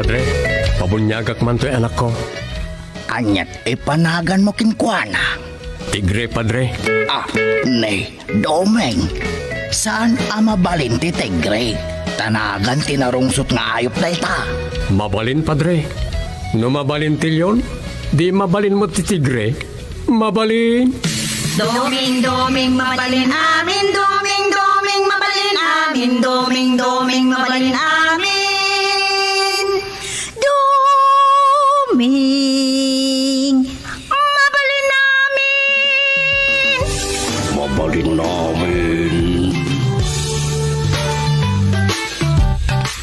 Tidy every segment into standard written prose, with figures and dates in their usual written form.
Padre, pabunyagak man to'y anak ko. Anyat ipanagan mo kinkwana. Tigre, Padre. Nay, Domeng. Saan mabalin ti Tigre? Tanagan tinarungsot nga ayop na ita. Mabalin, Padre. No mabalin tilyon, di mabalin mo ti Tigre. Mabalin. Doming, doming, mabalin amin. Doming, doming, mabalin amin. Doming, doming, mabalin amin. Doming, mabalin amin. Mabalin namin.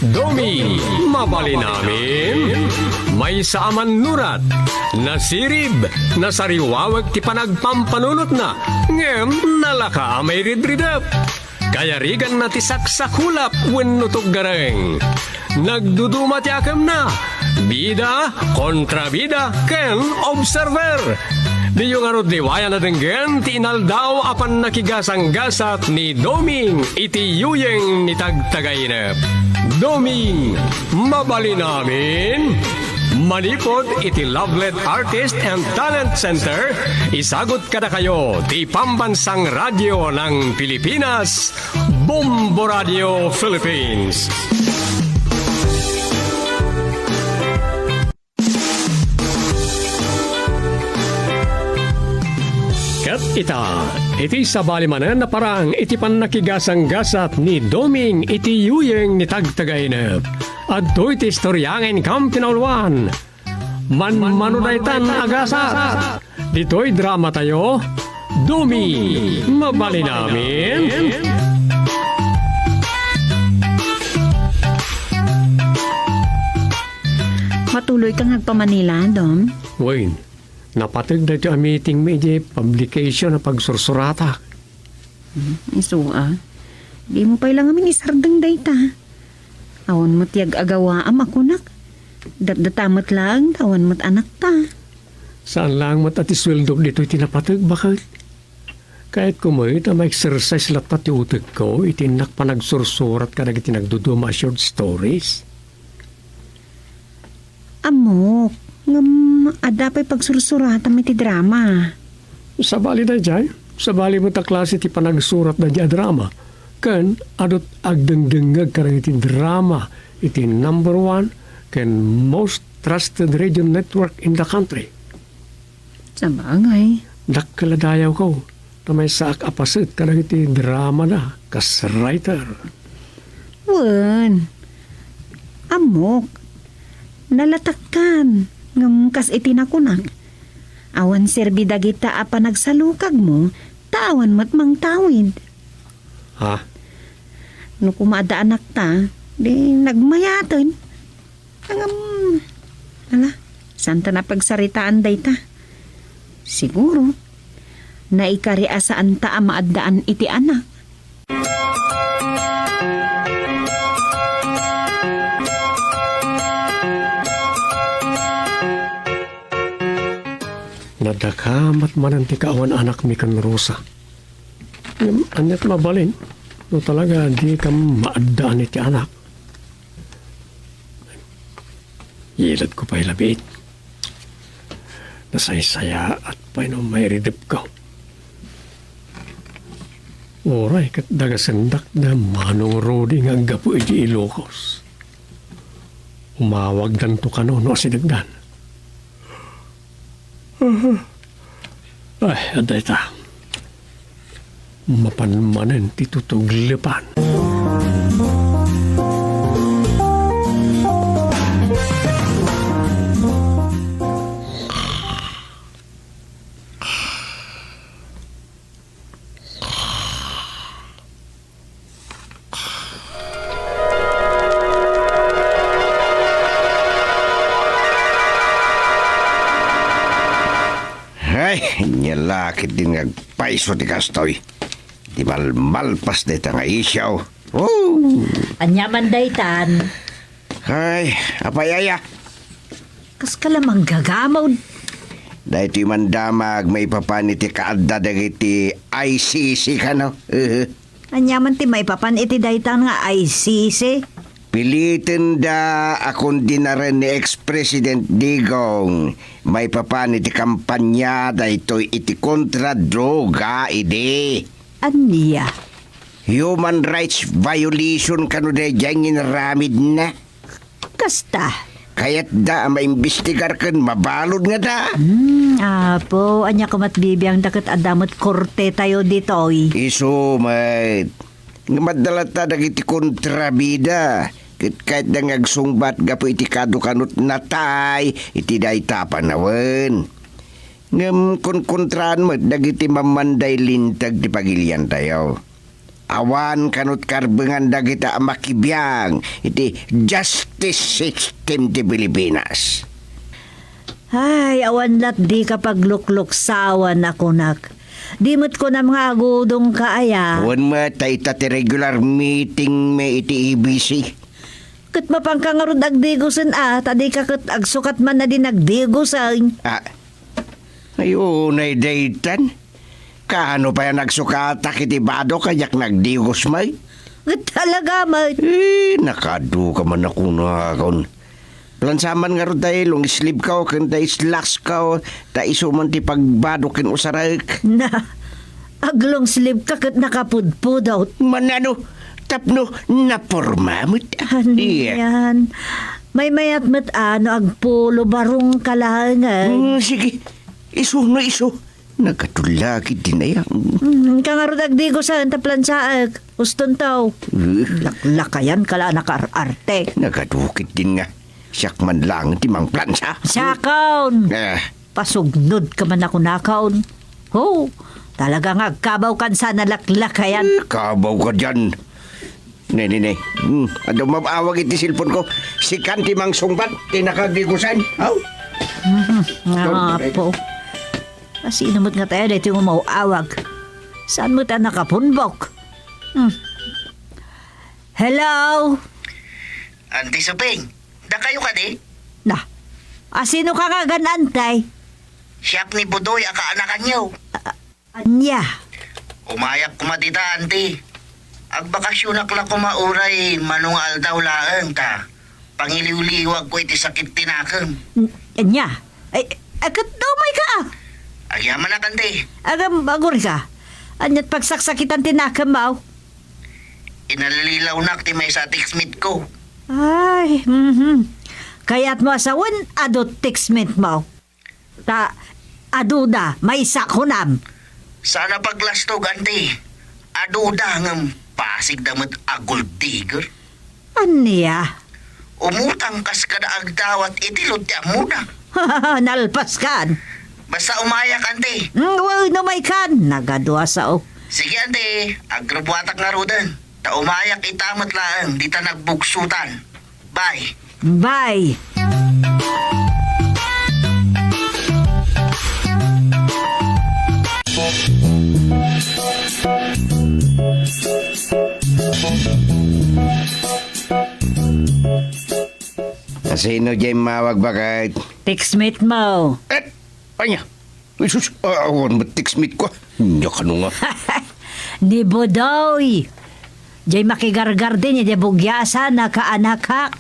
Domi, mabalin namin. May saaman nurat, nasirib, nasariwawag ti panagpampanunot na, ngem nalaka may ridridap. Kaya rigan na ti saksakulap wenno gareng. Nagduduma ti akam na, bida kontra bida ken observer. Di yung arod liwaya na denggen ti inaldaw apan nakigasang-gasat ni Doming iti yuyeng ni tagtagainep. Doming, mabalin namin. Manipod iti Lovelet Artist and Talent Center, isagot kada kayo di Pambansang Radyo ng Pilipinas, Bombo Radio Philippines. Kat iti sabali manan na parang iti pan nakigasang-gasat ni Doming iti yuyeng ni tagtagainep. At do'y ti istoryangin kam pinawalwan. Manmanudaytan agasat. Dito'y drama tayo. Domi, mabali namin. Matuloy kang nagpamanila, Dom? Wayne, napatag na ito ang meeting medyo publication na pagsursurata. Iso di mo pa ilang amin isardang dayta. Awan mo't yag agawa am akunak. Datdatamot lang, awan mo't anak ta. Saan lang matati sweldo dito itinapatag? Bakit? Kahit kumay, ma-exercise latat ti utek ko, itinak pa nagsursurat ka na itinagduduma short stories. Amok, ngam adapay pagsursuratan may ti drama. Sabali na dyan. Sabali mo ta klase ti panagsurat na dyan drama. Kan adot agdengdengag ka rin iti drama. Iti number 1 ken most trusted radio network in the country. Sabagay. Dakkaladayaw ko. Na may saak apasit ka rin iti drama na. Kas writer. Wan. Amok. Nalatakkan. Ngam kas itinakunak. Awan serbida kita apa nagsalukag mo. Tawan mat mang tawid. Ha? No kumada anak ta, di nagmayatan. Santa na pagsaritaan day ta. Siguro, naikariya saan ta maadaan iti anak. Nadakamat man ang tikaawan anak mi kan Rosa. Anyat mabalin. No talaga, di ka maadaan iti anak. Yilad ko pa'y labit. Nasaysaya at pa'y no may ridip ko. Oray, kat dagasandak na manong rodi nga gapu iti Ilocos. Umawag dan to kano no asidagdan. Ay, aday ta. Mapanmanen ti tutuglipan. Ay, nyalakit din nagpaiso ti kastoy. Di malmalpas na nga isyaw. Oh! Anyaman daytan. Ay, apayaya. Kas ka lamang gagamaw. Dahil ito'y mandamag may papaniti kaadda dagiti ICC ka no? Anyaman ti may papan iti daytan nga ICC. Pilitin da akong dinaran ni ex-president Digong. May papan iti kampanya da ito'y iti kontra droga, ide. Aniya? Human rights violation kano da dyan inaramid na. Kasta? Kaya't da maimbestigar kan mabalod nga da. Apo, anya kumat bibiyang dakat adamot korte tayo ditoy. Iso, mate. Nga madalata dagiti kontrabida. Kahit da ngagsungbat gapo iti kado-kanot natay, iti day tapanawan. Ngam kontraan mo, dagiti mamanday lintag ti pagilian tayo. Awan kanot karbengan dagita makibiyang iti justice system ti Pilipinas. Ay, awan lat di kapag lukluksawan ako nak. Di mo't ko na mga agudong kaaya. Awan mo tayo ti regular meeting may iti EBC. Kat mapangkangarod agdigusan tadi ka kat agsukat man na din agdigusan. Ayun ay daytan. Kaano pa yan nagsukata kiti bado kayak nagdigos may? Kat talaga mat. Nakadu ka man ako na akon. Plansaman nga ro tayo, long sleeve ka o kan tayo slacks ka o tayo suman ti pagbado kin usarak. Na, aglong slip ka kat nakapudpud out. Manano, tapno, naporma mo. Ano yan? May mayat mat agpulo barong kalangan. Sige, iso no iso. Nagkatulakid din na yan. Kangarod agdigusan taplan saag. Uston tao. Laklakayan kala nakar-arte. Nagkadukit din nga. Siyak man lang timang plansa. Sakaon! Pasugnod ka man ako nakaon. Ho, talaga nga kabaw kan sa nalaklakayan. Kabaw ka dyan. Ne. Ano mabawag iti silpon ko? Si Kanti mang sungbat, tinakagdigusan. Aw? Nga po. Sino mo't nga tayo dahil yung umawag? Saan mo tayo nakapunbok? Hello? Auntie Suping, da kayo ka di? Na, sino ka nga ganantay? Siyak ni Budoy aka anakan niyo. Anya? Umayak kumatita, auntie. Agbakasyonak la ko mauray manungal daw laang ta. Pangiliw-liwag ko iti sakit tinakam. Anya? Ay, akat daw may ka Agyaman na kanti. Agam agor ka. Anyat pagsaksakitan tinakam mo. Inalililaw na ti may sa text-meet ko. Ay, Kaya't mo asawan, adot text-meet mo. Aduda, may sakunam. Sana paglastog, auntie. Aduda ng pasig damat agol digger. Aniya? Umutang kas kada agdawat itilod ti amuda. Nalpas kan. Basta umayak, auntie. Well, no may kan. Nagadwa sa o. Sige, auntie. Agrabwatak nga rodan. Ta umayak itamat lang. Di ta nagbugsutan. Bye. Bye. Sino dyan mawag bakit? Text-meet mo. Anya? Isus, awan mag-text-meet ko. Hindi ka nga. Ni Bodoy. Jay makigargar din niya bugyasa na kaanak ha.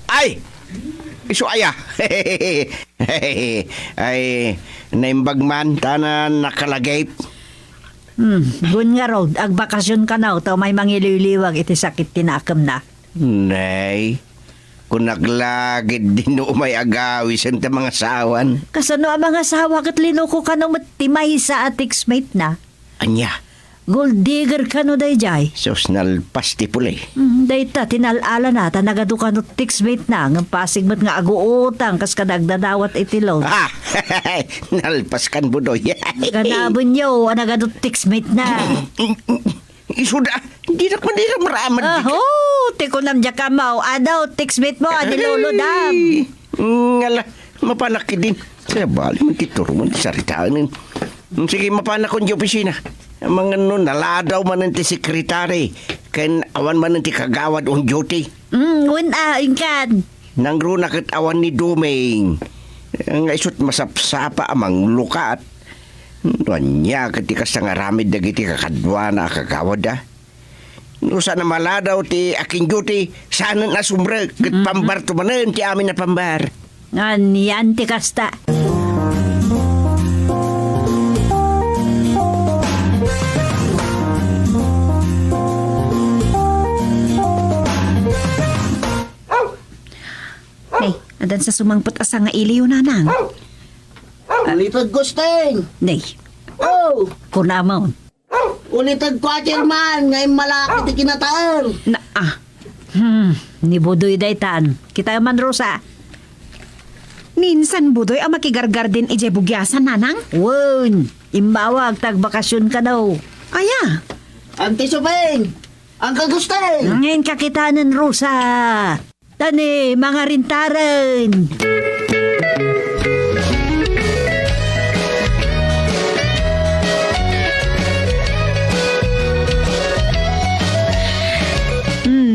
Ay! Isu aya. Ay, naimbag man, tanan nakalagay. Gun nga road, agbakasyon ka na, to may mangiliwliwag iti sakit tinakam na. Nay, kung naglagid din no may agawis ang mga sawan. Kasano ang mga sawa kat linuko ka no matimay sa atixmate na. Anya, Gold digger ka no day jay. sos nalpasti pulay. Day ta, tinalala na, ta nagaduka no tixmate na, ng pasig mat nga aguutang, kas kadagdadawat itilog. Nalpas kan budoy. Ganabon nyo, nagadot tixmate na. Isuda, hindi na ko nila maramad. Tiko nam dya ka mo, adaw, tixmate mo, adilolo dam. Ngala, mapanaki din. Kaya bali man tituro man saritaan. Sige, mapanak ko di opisina. Ang mga nun, naladaw man ang ti sekretary. Kaya awan man ang ti kagawad on duty. Inkan. Nangruna kat awan ni Dumeng. Nga isot masapsapa amang lukat. Wanya kati ka sa ngaramid dagiti kakadwa na kagawad Usa na maladaw ti aking duty, saan na sumra, kat pambar tumanan ti amin na pambar. Yan ti kasta. Nay, adan sa sumangpot asa nga iliw nanang. Ulitag gusteng. Nay, Oh, kunamon. ulitag ko chairman, ngayon malaki ti kinataan. Na, Ni Budoy daytan. Kita man Rosa. Ninsan budoy ang makigargar din ije bugyasan nanang? Won, imbawag tagbakasyon ka daw. Aya, Auntie Subeng, ang kagusteng. Ngayon kakitanan Rosa. Tani, mga rintaran.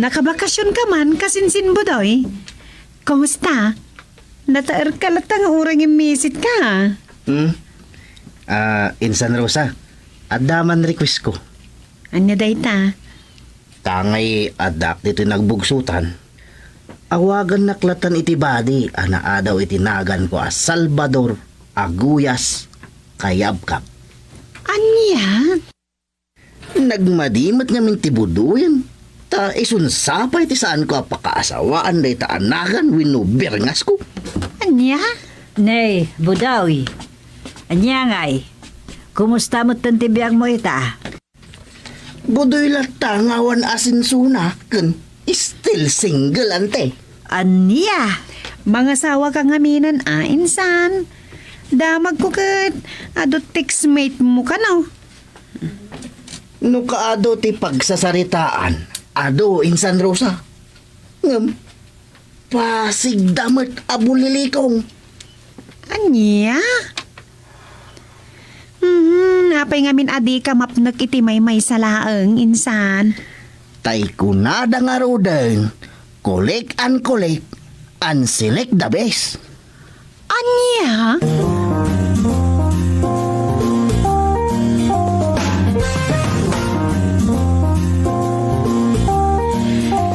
nakabakasyon ka man kasinsin budoy. Kumusta? Nataer ka latang urang imisit ka. Insan Rosa, adaman request ko. Anya dayta? Tangay adak dito nagbugsutan. Awagan naklatan iti badi, ana adaw itinagan ko as Salvador Aguyas Kayabkap. Anya? Nagmadimat nga min tibuduyan. Ta isunsapay ti saan ko apakaasawaan day ta anagan wino birngas ko. Anya? Nay, Budawi. Anya ngay. Kumusta mo tantibiyang mo ita? Budoy lata ngawan asin suna ken still single ante. Anya? Mga sawa kang aminan insan. Damag ko kat. Adot textmate mo ka no? No kaado ti pagsasaritaan. Ado insan Rosa. Ngem pasig damat abulilikong. Anya? Napay ngamin adi ka mapnak iti may salaeng insan. Tay kunada nga rodeng. Kolek an select the best. Anya?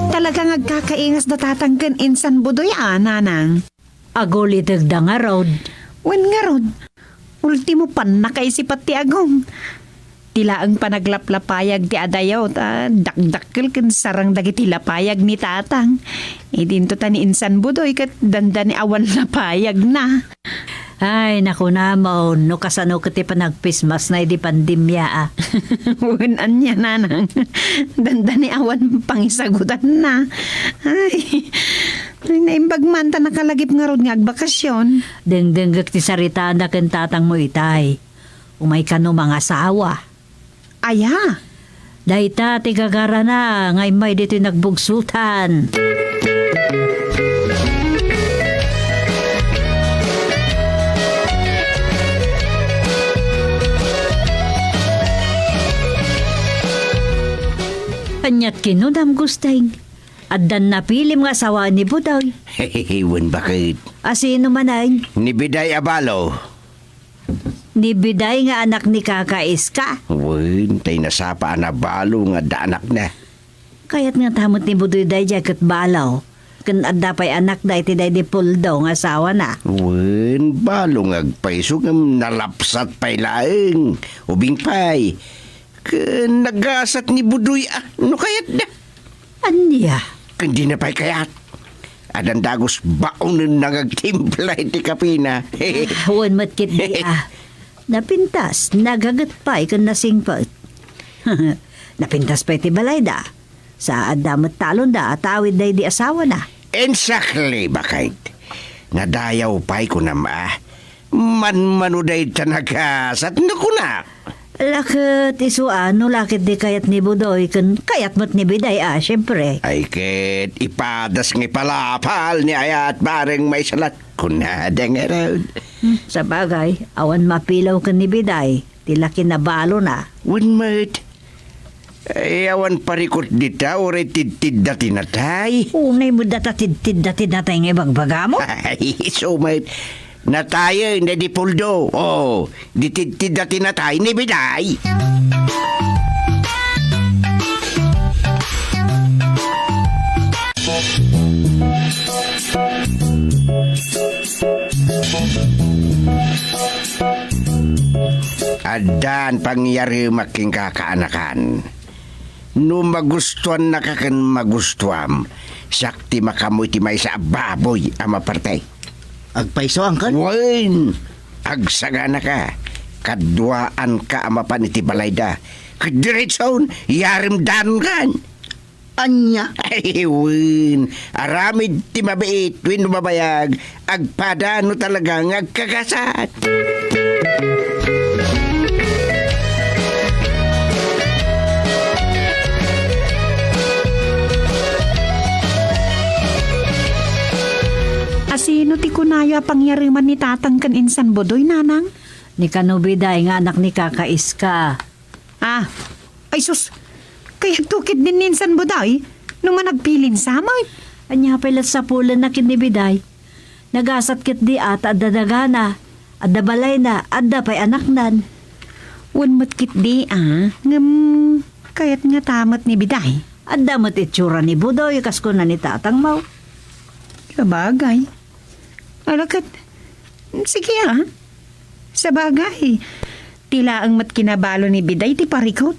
Talagang agkakaingas na tatanggan insan budoy nanang. Agulitag da nga road. Wen nga rod, ultimo pan nakaisipat ti agong. Tila ang panaglaplapayag ti adayaw dakdakkel ken sarang dagiti lapayag ni tatang. Idinto ta ni insan budoy ket danda ni awan lapayag na. Ay, naku namon. No kasano kiti panagpismas na di pandemya Wen anya nanang. Danda ni awan pangisagutan na. Ay naimbag man ta nakalagip nga rod nga agbakasyon. Dengdenggak ti sarita na ken tatang mo itay. Umay ka no mga asawa. Aya. Dayta ti gagara na. Ngay may dito nagbugsutan. Anyat kinunam gusteng. Addan napilim nga asawa ni Budoy. Hehehewan bakit? Asino manay? Ni Biday Abalo. Ni Biday nga anak ni Kakaiska. Wen, tay nasapa na balo nga daanak na. Kaya't nga tamot ni Budoy day jacket balaw. Kan adda pa'y anak day ti day di puldo nga asawa na. Wen, balo nga agpaiso nga nalapsat pa'y laeng. Ubing pa'y. Nagasat ni Budoy no kayat na. Anya? Kundi na pa'y kayat. Adan dagos baon na nagagtimpla iti kapina. Huwag matkit di Napintas, nagagat pa'y kan nasingpot. Napintas pa'y ti balay da. Sa adamat talon da, atawid day di asawa na. Exactly, bakit? Nadayaw pa'y ko na manuday tanagasat na ko na. Lakit isuan, no lakit di kayat ni Budoy, kan kayat mo't ni Biday syempre. Ay ket ipadas ng ipalapal ni ayat parang may salat kunada nga raw. Sa bagay, awan mapilaw kan ni Biday, tila kinabalo na. One mate. Ay awan parikot dita oray tidtid da tinatay. Unay mo datatid natay ng ibang baga mo? Ay so mate. Na tayo na di puldo. Oh, ditidtid da tinatay ni Biday. adan pangyari making kakaanakan. No magustuhan na kakan magustuham, sakti makamoy ti may sa baboy ama partay. Agpaiso, Uncle? Wen, agsagana ka. Kadwaan ka ama pa ni ti balayda. Kadiretson, yarim danon kan. Anya? Ay, wen, aramid ti mabait, wen mabayag, agpada no talagang agkagasat. Asino ti kunayo pangyariman ni tatang kan insan bodoy, nanang? Ni Kanubiday nga anak ni Kakaiska. Ah, ay sus, kaya tukid din ninsan bodoy, nung managpilin sa amoy. Anya pala sa pulan na kinibiday. Nagasat kit di ata dadagana. Adda balay na, adda pa'y anak nan. Unmat kit di kayat nga tamat ni biday. Adda mo't itsura ni Budoy, kasko na ni tatang mau. Sabagay. Alakat, sige Sabagay, tila ang mat kinabalo ni biday ti parikot.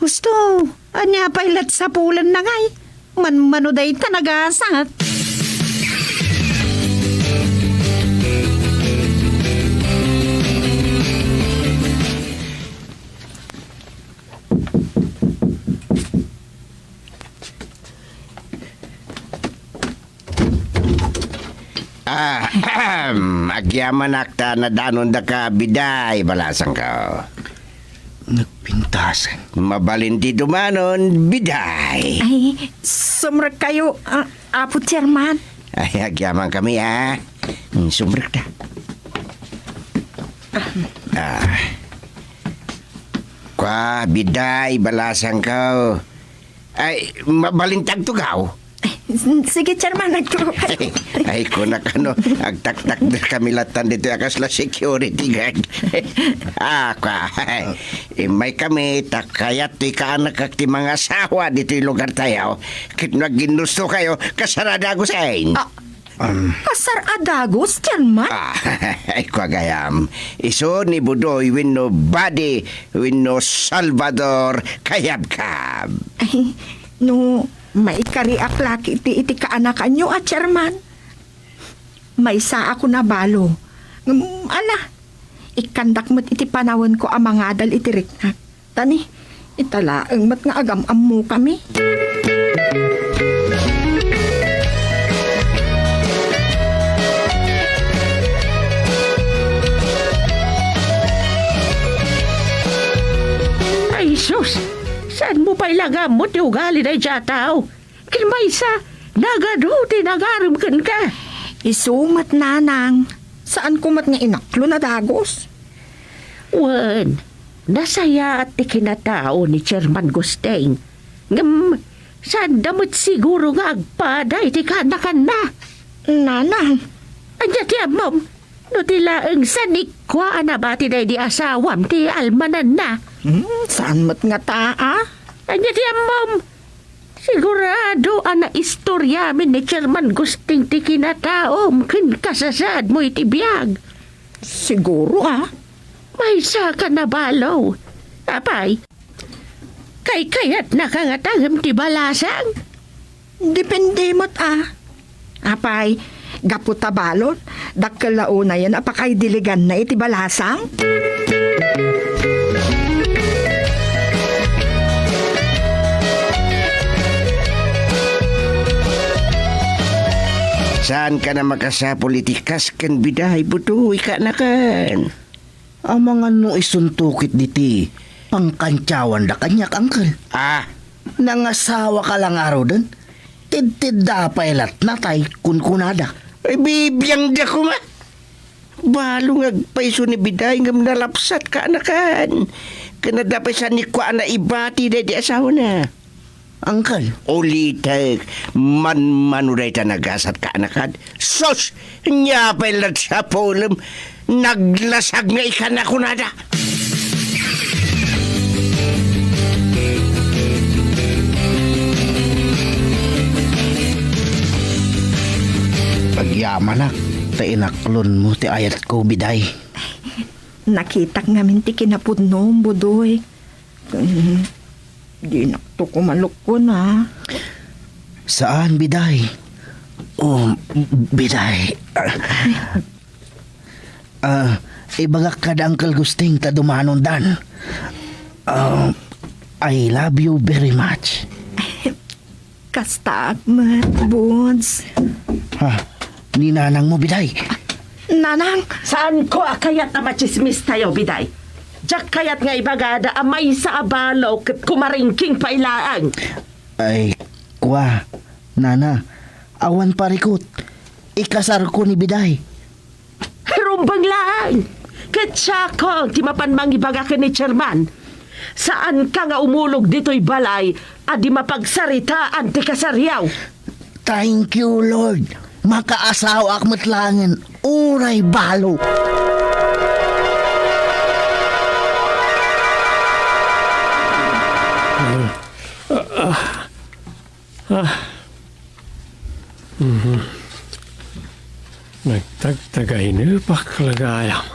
Husto, anya pailat sa pulan na ngay. Manmanuday tanagasat. Agyaman akta na danon da ka biday balasang ka. Nagpintasan. Mabalin di dumanon biday. Ay, sumrag kayo, Apo Chairman. Ay, agyaman kami ha. Sumrek na. Kwa biday balasang ka. Ay, mabalintag tugaw. Sige, Chairman, Ay, kunak agtak-tak na kami latan dito akas la security guard. Kwa, may kami, takayat ti kaanak kag ti mga asawa dito yung lugar tayo. Kit naginusto kayo, kasarada ko sa ain. Kasar adagos, Chairman? Ay, kwa gayam. Iso ni Budoy, wino body, wino Salvador, kayab-kab. Ay, no, may kariak laki iti kaanakan nyo Chairman. May sa ako na balo. Ala, ikandak mo't iti panawon ko ang mga adal iti riknak. Tani, italaang mat nga agam-am mo kami. Ay, sus! Saan mo pa ilagamot yung ugali na dyan tao? Kilmaysa, nagaduti, nagaramkan ka. Isumat nanang. Saan ko mat nga inaklo na dagos? Wan, nasaya at ikinatao ni Chairman Gusteng. Saan damot siguro nga agpada iti kanakan na. Nanang, Anya ti amom, no tila ang sanikwa na ba ti di asawam ti almanan na. saan mat nga taa? Anya ti amom, sigurado ana istorya min ni Chairman Gusteng ti kinataom kin kasasad mo iti biyag. Siguro May sa ka na balaw. Apay, kayat nakangatagam ti balasang. Depende mo't Apay, gaputa balot, dakkalaw na yan apakay diligan na iti balasang? Saan ka na makasa politikas kan biday Budoy ka na kan? Ang mga no isuntukit diti, pangkantsawan da kanyak, Uncle. Nangasawa ka lang araw din. Tid-tid da pailat natay kunkunada. Ay, bibiyang da ko nga. Balo nga paiso ni biday nga nalapsat ka na kan. Kanadapay sa ni kwa na ibati da di asawa na. Uncle, Ulitek, manuday ta nagasat ka anakad. Sos, nyapay lat sa polem, naglasag nga ikanakunada. pagyaman na, ta inaklon mo ti ayat ko biday. Nakita ngamin ti kinapudnom, budoy. Di na to kumalukon, ha? Saan, biday? Biday. Ibagak ka da Uncle Gusting ta dumanon dan. I love you very much. Kasta akmat, buds. Ha, ni nanang mo, biday. Nanang, Saan ko kayat na machismis tayo, biday? Diyak kayat nga ibagada amay sa abalaw kat kumaringking pailaan. Ay, kwa, nana, awan parikot. Ikasar ko ni biday. Harumbang lang. Katsa ko, ti mapanmang ibagakan ni Chairman. Saan ka nga umulog dito'y balay at di mapagsaritaan ti kasaryaw? Thank you, Lord. Makaasawa ak matlangin. Uray balo. Nagtagtagay na pakalagayam.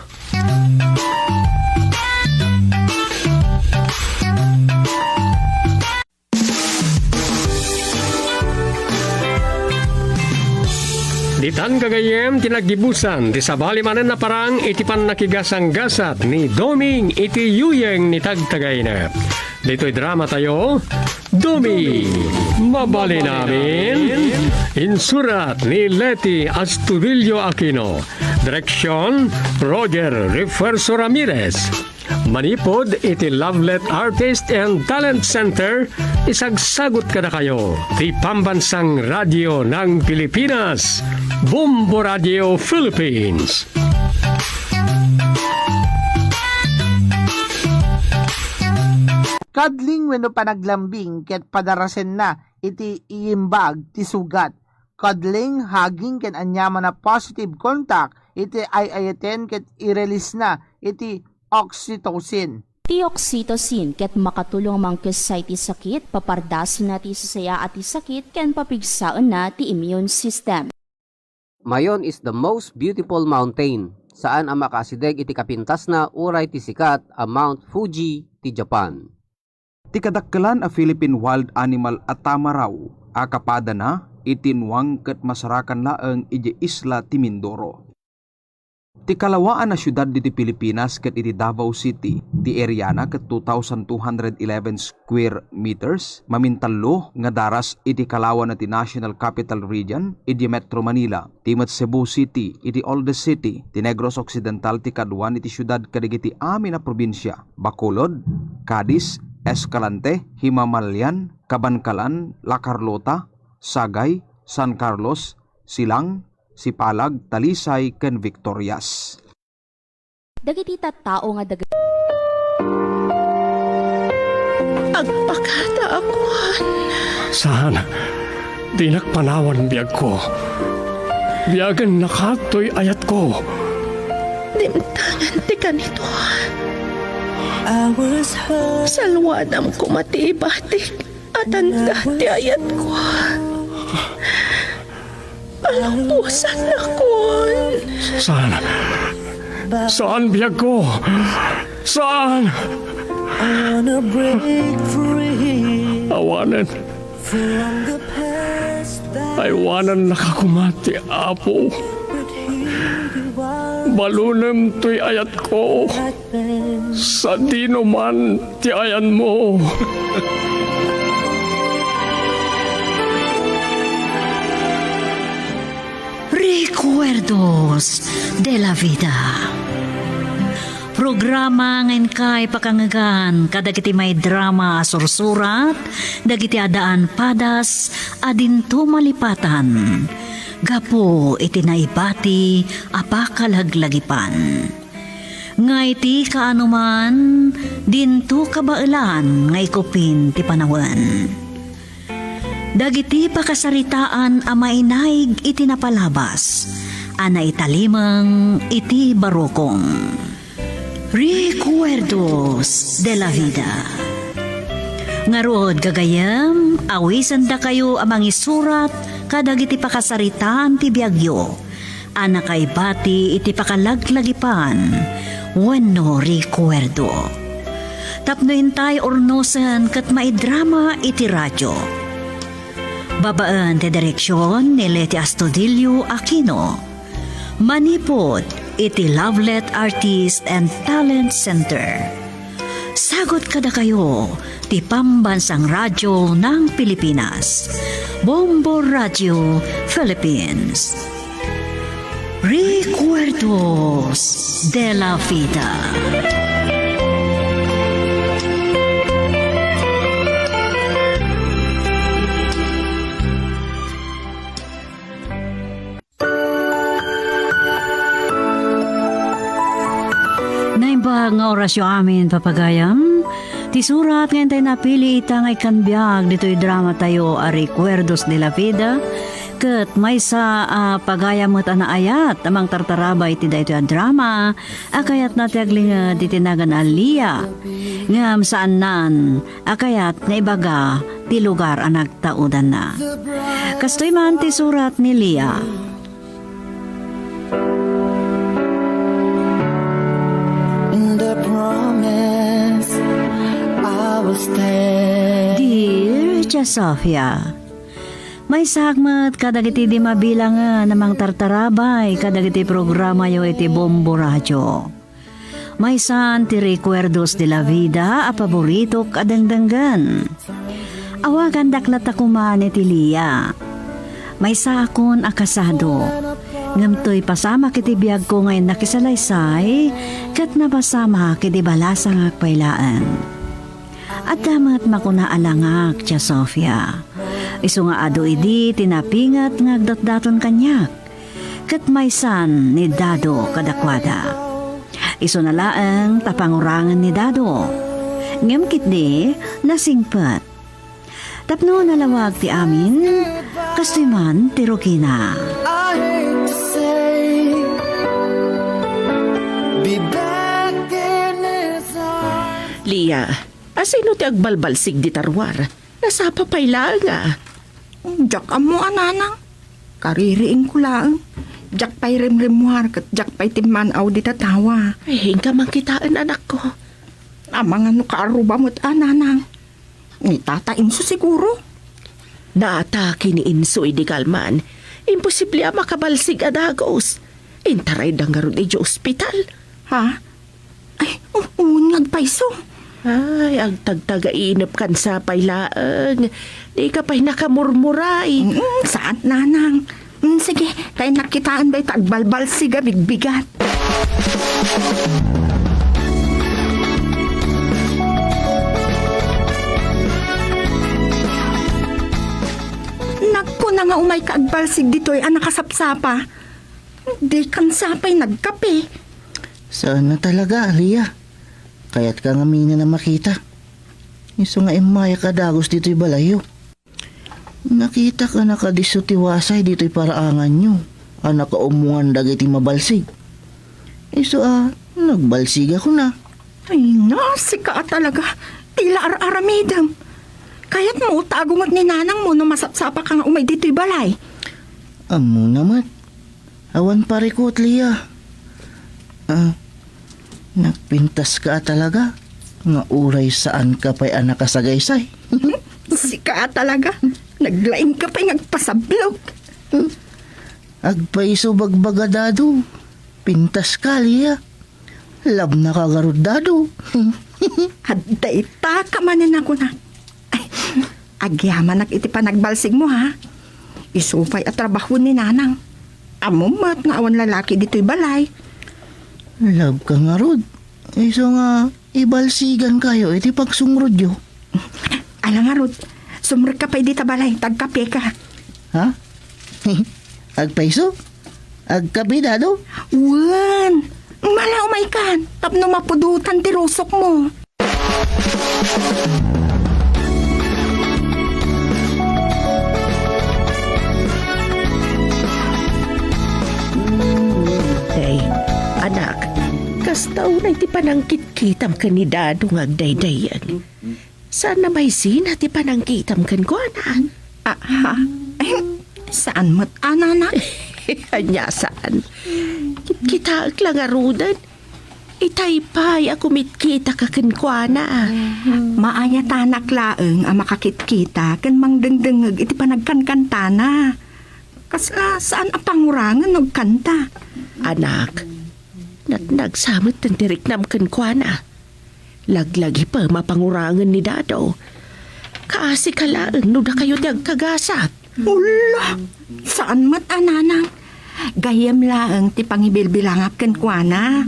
Ditan kagayem tinagibusan di sabali manan na parang iti pan nakigasang-gasat ni Doming iti yuyeng ni tagtagay na. Dito'y drama tayo, Doming, mabali namin. Insurat ni Leti Astudillo Aquino. Direksyon, Roger Refuerzo Ramirez. Manipod iti Lovelet Artist and Talent Center, isagsagot ka na kayo. Ti Pambansang Radio ng Pilipinas, Bumbo Radio Philippines. Kadling wenno panaglambing ket padarasen na iti iimbag ti sugat. Kadling haging ken anyaman na positive contact iti ayaten ket i-release na iti oxytocin. Ti oxytocin ket makatulong mangkasay ti sakit, papardas na ti sasaya at ti sakit ken papigsaan na ti immune system. Mayon is the most beautiful mountain, saan ang makasideg iti kapintas na uray ti sikat a Mount Fuji ti Japan. Ti kadakkelan a Philippine Wild Animal at tamaraw, akapada na itinwang ket masarakan laeng iti isla ti Mindoro. Ti kalawaan na syudad diti Pilipinas ket iti Davao City, ti area na ket 2,211 square meters, mamintalo nga daras iti kalawan na ti National Capital Region, iti Metro Manila, ti Cebu City, iti oldest city, ti Negros Occidental ti kaduan iti syudad kadagiti amin na probinsya, Bacolod, Cadiz, Escalante, Himamalyan, Kabankalan, La Carlota, Sagay, San Carlos, Silang, Sipalag, Talisay, ken Victorias. Dagiti tattao nga Agpakata akuan. Saan? Di nakpanawan biyag ko. Biyagan nakatoy ayat ko. Dimtangan ti kanito. Salwadam ko matibatik at anda ti ayat ko. Palampusan akon. Saan? Saan biyag ko? Saan? Awanan. Aywanan nakakumati, Apo. Balunem to'y ayat ko. Sa dino man ti ayan mo. Recuerdos de la Vida. Programa ngayon kay pakangagan kadagiti may drama sursurat, dagiti adaan padas, adinto malipatan. Gapo iti naibati apakalaglagipan. Ngay ti kaanuman, dinto kabailan ngay kupin ti panawan. Dagiti pakasaritaan a mainaig iti napalabas, ana italimang iti barokong. Recuerdos de la Vida. Ngarod gagayam, awisan da kayo amang isurat kadagiti pakasaritaan ti biagyo. Ana kay bati iti pakalaglagipan Wano recuerdo. Tapno intay ornosan kat maidrama iti radyo. Babaan ti direksyon ni Leti Astudillo Aquino. Manipod iti Lovelet Artist and Talent Center. Sagot kada kayo ti Pambansang Radyo ng Pilipinas. Bombo Radio Philippines. Recuerdos de la Vida. Naimbag nga orasyo amin papagayam. Ti surat ngayon tayo napili itang ay kanbiyag dito'y drama tayo a Recuerdos de la Vida. Ket may sa pagayamot ana ayat amang tartarabay ti daytoy a drama akayat na tiagling ditinagan a Lia. Ngam saan nan akayat na ibaga ti lugar a nagtaudan na. Kastoy man ti surat ni Lia. Dear Tia Sofia, may sagmat kadagiti di mabilangan namang tartarabay kadagiti programa yo iti Bombo Radio. May san ti Recuerdos de la Vida a paborito kadangdangan. Awagan daklat akuman iti Lia. May sakon akasado. Ngamtoy pasama kiti biyag ko ngayon nakisalaysay kat napasama kiti balasang akpailaan. At damat makuna alangak, Tia Sofia. Isu nga ado idi tinapingat ngagdatdaton kanyak. Kat maysan ni Dado kadakwada. Isu na laang tapangurangan ni Dado. Ngem kitdi nasingpat. Tapno nalawag ti amin, kastoy man ti Rokina. Lia, asino ti agbalbalsig di tarwar? Nasapa payla nga. Jak amo ananang. Kaririing ko lang. Jak pa'y rimrimuar kat jak pa'y timanaw di tatawa. Ay, hingga mangkitaan anak ko. Amang ano kaaruba mo't ananang. Ni Tata Inso siguro. Naatake ni Inso idigalman. Imposible makabalsig adagos. Intaray dangarod iti ospital. Ha? Ay, nagpaiso. Ay, ang tagtaga-inip kan sa paylaang. Di ka pa'y nakamurmuray. Saan, nanang? Sige, tayo nakitaan ba'y tagbalbal siga bigbigat. Nagko na nga umay kaagbalsig dito'y anak kasapsapa. Di kang sapay nagkape. Sana talaga, Lia. Kaya't ka nga mina na makita. Iso nga imaya kadagos dito'y balayo. Nakita ka na kadisutiwasay dito'y paraangan nyo. Anak ka umuan dagiti mabalsig. Iso nagbalsig ako na. Ay, nasika talaga. Tila ar-aramidam. Kaya't mo utagungot ni nanang mo no masapsapa ka nga umay dito'y balay. Amo naman. Awan pare ko at Lia. Nagpintas ka talaga. Nga uray saan ka pa'y anak kasagaysay. Sika talaga. Naglaing ka pa'y nagpasablog. Agpaiso bagbagadado. Pintas ka, Lia. Lab na kagarudado. Hadday ta ka manin ako na. Ay, agyaman iti pa nagbalsig mo ha. Isupay at trabaho ni nanang. Amo mat nga awan lalaki dito'y balay. Lab ka nga rod. Iso nga ibalsigan kayo iti pagsungrod yo. Alang nga rod. Sumrot ka pa'y dita balay. Tagkape ka. Ha? Agpaiso? Agkabidado? Wan! Mala umay kan. Tapno mapudutan ti rusok mo. Day, anak, kastaw na iti panangkit-kitam ka ni Dado ng agdaydayan. Saan na may sina ti panangkitam kan ko, anak? Ay, saan mo't ananak? Anya saan? Kita lang arudan. Itaypay ako mitkita ka kenkwana. Maaya tanak laeng ang makakit-kita kan mangdengdengeg iti panagkankantana. Saan ang pangurangan ng kanta? Anak, nagsamot ng diriknam kenkwana. Laglagi pa mapangurangan ni Dado. Kaasi ka laeng no da kayo tiyag kagasat. Ula, saan mat ananang? Gayam laeng ti pangibilbilangap kenkwana.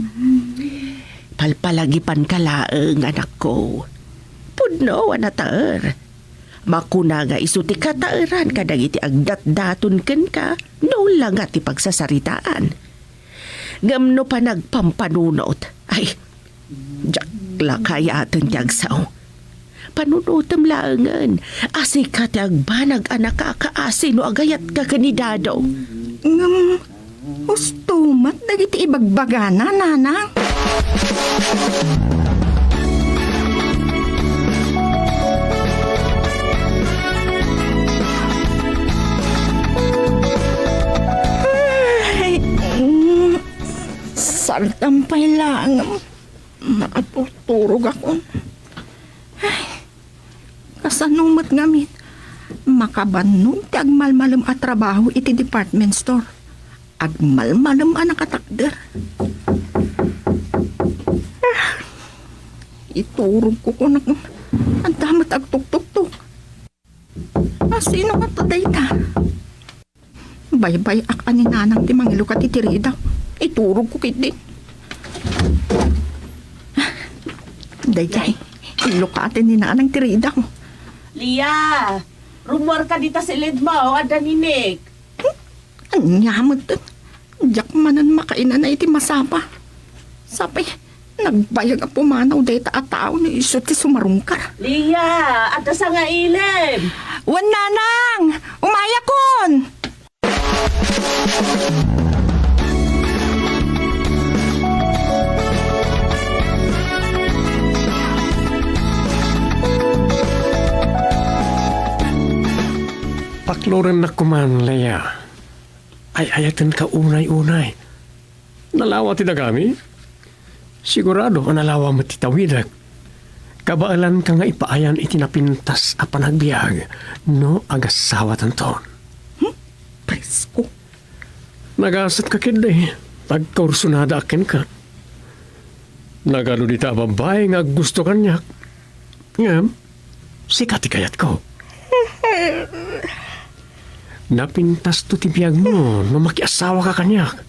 Palpalagipan ka laeng, anak ko. Pudno, anataer. Makuna nga isuti kataeran kadang iti agdat-daton ken ka, no lang nga ti pagsasaritaan. Ngamno pa nagpampanunot. Ay, jakla kaya atin tiyag sao. Panunutam laengan. Asi ka tiyag banag anak kakaasi no agayat ka kanidado. Ustumat dagiti ibagbagana, nanang. Saltampay lang. Nakatutulog ako. Ay, kasanumat ngamin. Makabanong ti agmalmalam at trabaho iti department store. Agmalmalam ang nakatakder. Iturog ko ang damat agtuk-tuk-tuk. Sino ka taday ta? Baybay ak aninanang ti mangilukat itirida. Iturog ko kit din. Dayjay, ilukatin ni nanang tirida ko. Lia, rumor ka dita sa ilid mo, ada ninik. Anyamot din. Diyak manan makainan na iti masapa. Sabi, nagbayag ang pumanaw dahil taatao na iso ti sumarungkar. Lia, ada sa nga ilim. Wan nanang! Umayakon! Pakloran na kuman, Leia. Ay ayatan ka unay-unay. Nalawa ti dagami? Sigurado ang nalawa mo ti tawidak. Kabaalan ka nga ipaayan itinapintas a panagbiag no agasawa tanton. Presko. Nagasat ka kid pagkaursunada akin ka. Nagano di ta babae nga gusto kanyak. Ngam, sikati kayat ko. Napintas to tibiyag mo no makiasawa ka kanyak.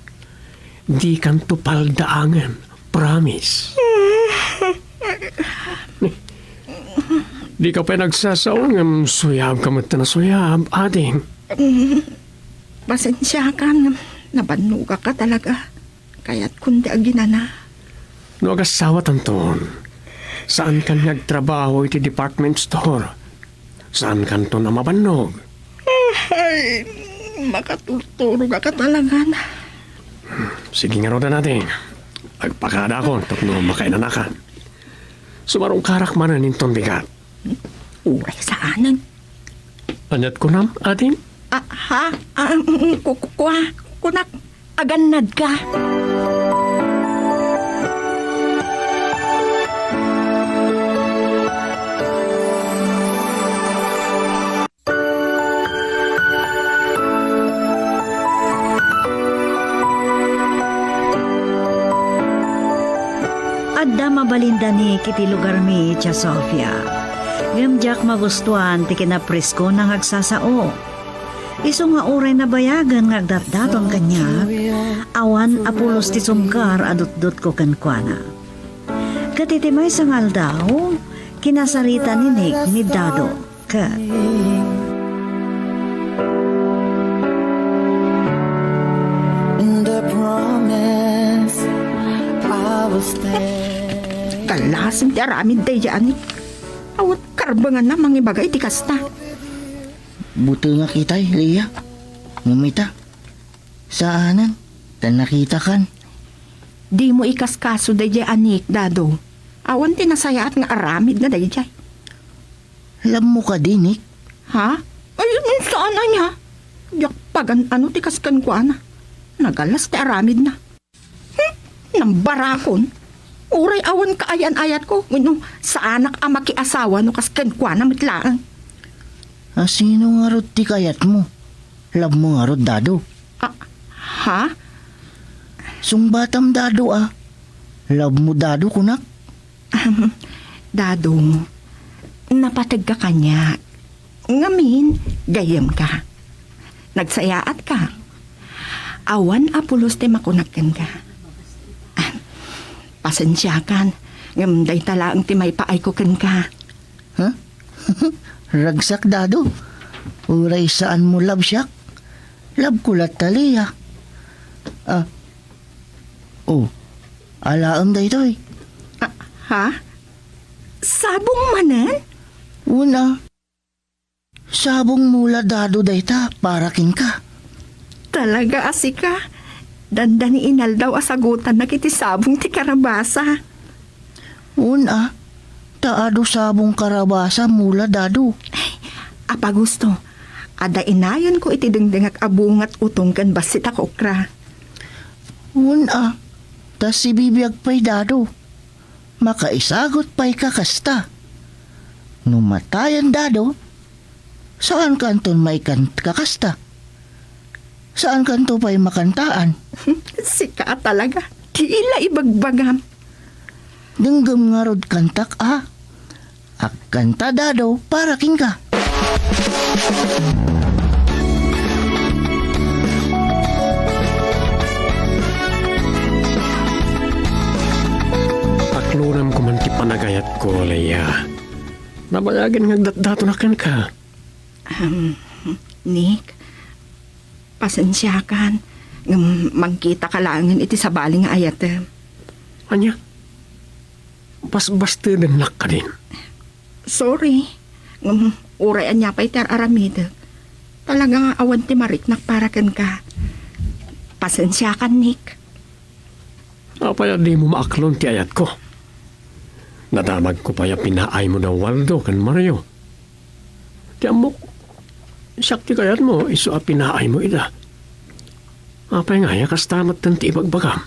Di kan to paldaangan. Promise. Di ka pa nagsasaong suyab ka mata na suyab, ading. Pasensya ka, nabanuga ka talaga. Kaya't kundi aginana. No agasawa tanton. Saan kan nagtrabaho iti department store? Saan kan to na mabanog? Ay, makatutulog ka talaga na. Sige nga roda natin. Agpakada ako, tapno makainanakan. Sumarong karak manan ninton bigat. Uray saanan. Anyat ko nam, atin? Kunak, aganad ka. Adda mabalinda ni kiti lugar mi Tia Sofia. Gamjak magustuhan ti kinapresko nang agsasao. Iso nga uray na bayagan nga agdatdaton kanya, awan apulos ti sumkar adut-dut ko kankwana. Katitimay sangal daw, kinasarita ni Nick ni Dado. Kat. The promise I was there. Kalasim ti aramid day dyan. Awat karbangan na mangibagay ti kasta. Buto nga kitay, Lia. Ngumita. Saanan? Tan nakita kan. Di mo ikaskaso day dyan, anik, Dado. Awan tinasayaat nga aramid na day dyan. Alam mo ka din, Nick. Ha? Ay, saan na niya? Yak pagan ano ti kaskan ko ana. Nagalas ti aramid na. Nambarakon. Uray awan kaayan-ayat ko. No, sa anak ama ki asawa no kasken kwa na mitlaang. Sino nga rod ti kayat mo? Lab mo nga rod dado. Ha? Sungbatam dado Lab mo dado kunak. Dadong, napatag ka kanya. Ngamin, gayam ka. Nagsayaat ka. Awan apulos te makunakan ka. Pasensya kan. Ngamday talaang ti may paay ko kan ka. Ha? Ragsak dado. Uray saan mo labsyak? Lab kulat taliya. Alaam da ito Ha? Sabong manan? Una. Sabong mula dado da ita para kin ka. Talaga asika. Dandani inal daw asagutan na kiti sabong ti karabasa. Una. Taado sabong karabasa mula dado. Apa gusto? Ada inayon ko iti dengdengak abungat utong kan basit ako okra. Una. Tas si bibiyag pa'y dado. Makaisagot pa'y kakasta. Numatayan dado. Saan kanton may kakasta? Saan kanto pa'y makantaan? Sika talaga. Tila ibagbagam. Denggam nga rod kantak Ak kanta dado para king ka. Paklunam ko man ti panagayat ko, Leia. Nabayagin nga datdatonakan ka. Nick, pasensyakan. Magkita ka langin iti sa baling nga ayat. Anya? Bas-basta din ka din. Sorry. Urayan niya pa'y ter aramid. Talaga nga awan ti mariknak para kan ka. Pasensyakan, Nick. Apaya di mo maaklon ti ayat ko. Nadamag ko pa pinaay mo na Waldo kan Mario. Ti amok, siyak ti kayat mo, iso pinaay mo ida. Apay nga ya kastamat tan ti ibagbagam.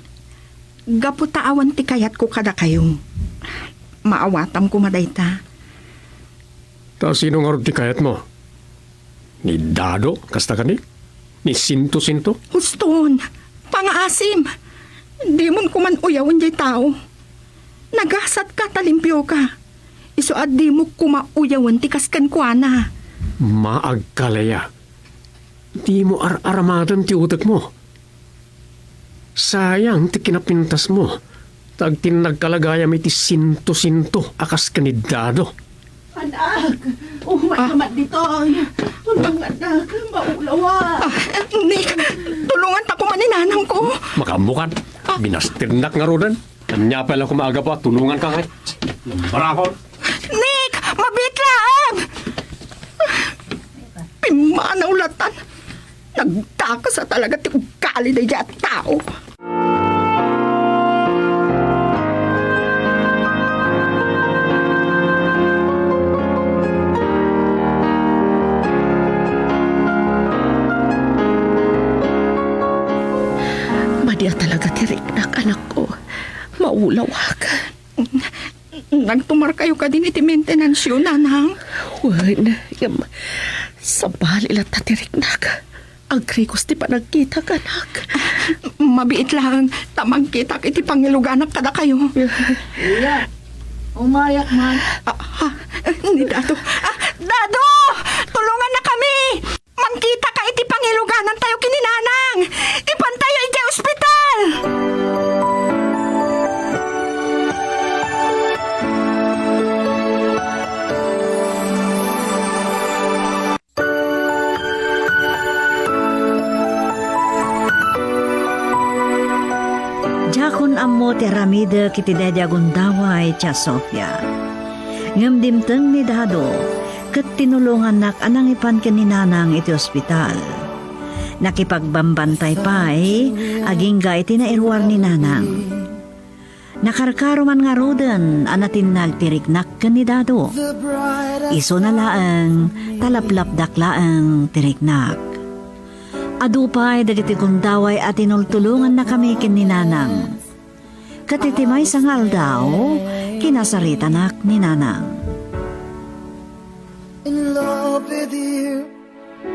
Gaputa awan ti kayat ko kada kayong. Maawatam ko madayta. Ta sino nga ron ti kayat mo? Ni Dado, kasta ka ni? Ni Sinto-Sinto? Huston, pangaasim. Di mon kuman uyawan jay tao. Nagasat ka talimpyo ka. Iso at di mo kumauyawan ti kaskan kwa na. Maagkalaya. Di mo ar-aramadan ti utak mo. Sayang ti kinapintas mo. Tag tinagkalagayam iti Sinto-Sinto akas kanidado. Anak, umat dito. Tulungan na, maulawa. Nick, tulungan pa ko maninanang ko. Makamukan. Binastirnak nga rodan. Kanya pala kumaga pa, tulungan ka ngay. Barakon. Nick, mabitlaan! Pimanaw latan. Nagtaka sa talaga ti ugali na iya tao. Madya talaga tiriknak, anak ko. Maulawa ka. Nagtumar kayo ka din iti maintenance yun, nanang. Wan, sa balila tatiriknak. Ang krikos ti panagkita ka, anak. Mabiit lang. Tamang kita iti pangiluganak kada kayo. Iya, umayak man. Ni Dado. Dado! Tulungan na kami! Mangkita ka iti pangiluganan tayo kininanang! Ipantayo iti ospital! Jakon ammo ti aramide kiti dadyagon daway tia Sofia. Ngem dimteng ni Dado, ket tinulungan nak anang ipan kaninanang iti ospital. Nakipagbambantay pa'y agingga iti nairwar ni nanang. Nakarkaruman nga roden anatin nagtiriknak ken ni Dado. Iso na laeng talaplapdak laeng tiriknak. Adupay dagiti kundaway at tinultulungan na kami ken ni nanang. Katitimay sa ngaldaw, kinasarita nak ni Nanang. In love with you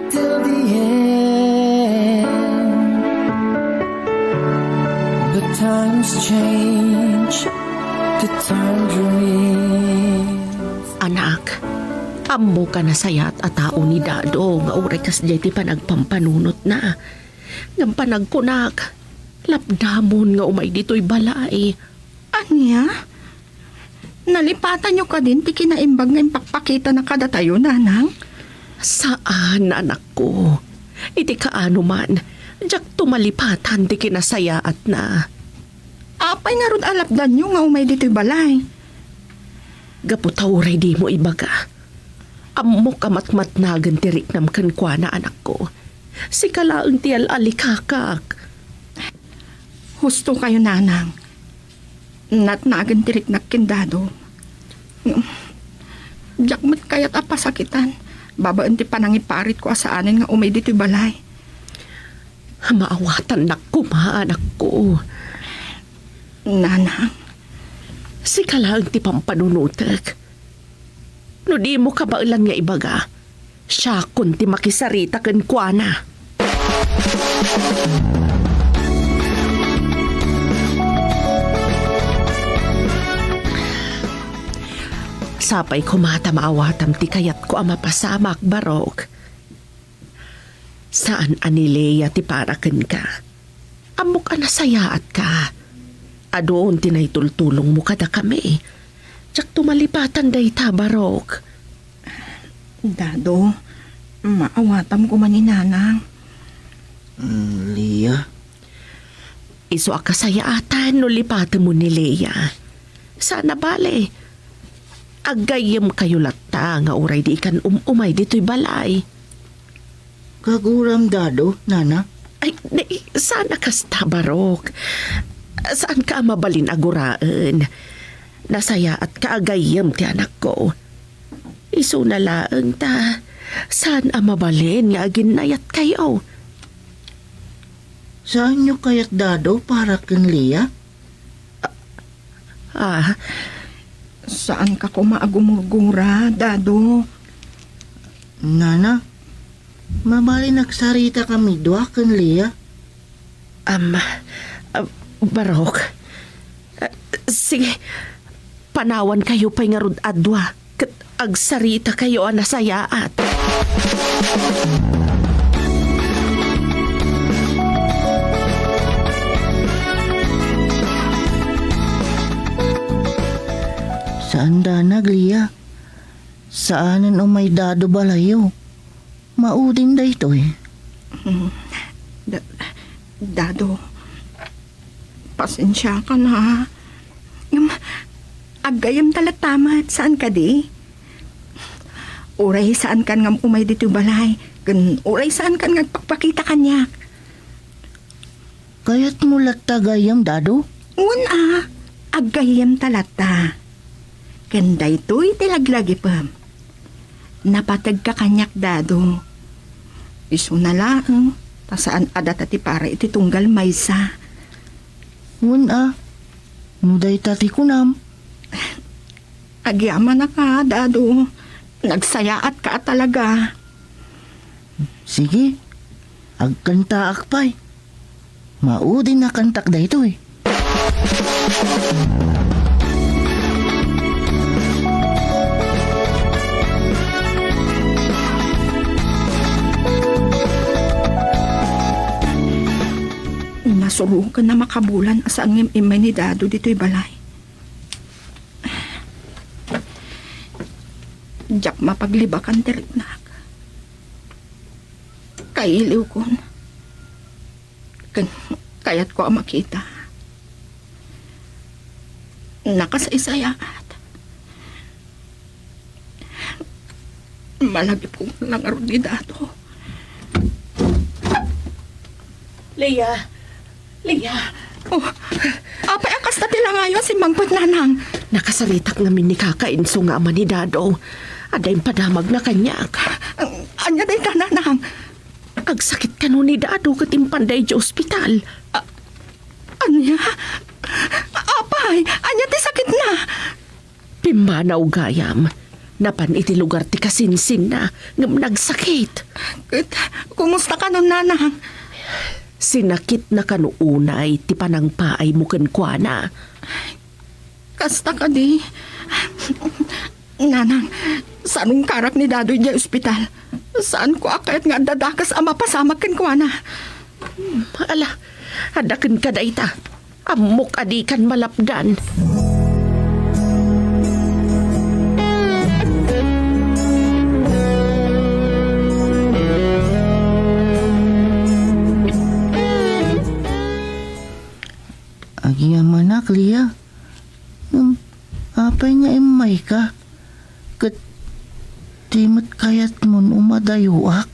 till the end. But times change to turn dreams. Anak, amo ka na sayat at tao ni Dado nga uray kas ti panagpampanunot na. Ngam panagkunak, lapdamon nga umay dito'y balay. Anya? Nalipatan nyo ka din, ti kinaimbag nga impakpakita na kada tayo, Nanang? Saan, anak ko? Iti kaano man, diyak tumalipatan ti kinasayaat na. Apay nga ron alapdan nyo nga umay dito'y balay. Gaputawray di mo ibaga. Ammo kamatmatnagan tirik nam kankwana, anak ko. Si kalaang ti alikakak. Husto kayo, Nanang. Natnagan tirik na kindado. Diyak mo't kaya't apasakitan. Babaan ti panangiparit ko asaanin nga umay dito'y balay. Maawatan na anak ko. Nanang. Si kalaang ti pampanunutek. No di mo kabailan nga ibaga, siya kun ti makisarita ken kuana. Sapay kumata maawatam ti kayat ko ama pasamak barok. Saan anileya ti paraken ka? Amok anasayaat ka. Adoon tinaytultulong mo kada kami. Tsak tumalipatan day tabarok. Dado, maawatam ko man ni Nanang. Lia? Iso akasayaatan no lipatan mo ni Leia. Sana bale. Agayem kayo latta nga uray di ikan umay dito'y balay. Kaguram Dado, Nana? Ay, sana kas tabarok. Saan ka mabalin aguraan? Nasaya at kaagayem ti anak ko. Iso na laang ta. Saan mabalin nga ginayat kayo? Saan nyo kayat Dado para ken Lia? Saan ka kumaagumurgura, Dado? Nana, mabali nagsarita kami dua ken Lia. Barok. Sige, panawan kayo pa'y nga rod adwa. Kat agsarita kayo anasayaat. Saan danag, Lia? Saanan o may Dado balayo? Maudin da ito eh. Dado, pasensya ka na. Agayam talatamat, saan ka di? Uray saan kan ngam umay dito balay. Uray saan kan ngagpakpakita kanyak. Kaya't mo latagayam, Dado? Una, agayam talata. Kanda ito'y tilaglagi pa. Napatag ka kanyak, Dado. Iso na lang. Tasaan adat ati para iti tunggal maysa. Nuday tati kunam. Agyaman na ka, Dado. Nagsayaat ka talaga. Sige, agkanta akpay. Maudin na kantak da ito eh. Nasurukan na makabulan asang imay ni Dado dito'y balay. Diyak mapaglibakan tiriknak. Kailiw kon. Kayat ko ang makita. Nakasaysayaat. Malagi po lang aron ni Dado. Leia! Oh, apay akas na tila ngayon si Mangpot Nanang. Nakasaritak namin ni kakainso nga ama ni Dado. Aday padamag na kanyak. Anya day ka, Nanang? Agsakit ka nun ni Dado katimpanday di ospital. Anya? Apay Ay, anya ti sakit na. Pimanaw gayam. Napan iti lugar ti kasinsin na ngam nagsakit. Kumusta ka nun, nanang? Sinakit na kanuunay ti panangpaay mo kenkwana. Kasta ka di. Nanang, saan karak ni Dadoy di ospital? Saan ko akayat nga dadakas ama pasamak kenkwana? Ala, hadaken ka da ita. Amok adikan malapdan. Agiya manak, Lia. Apay nga imay ka. Kat timot kayat mon umadayuak.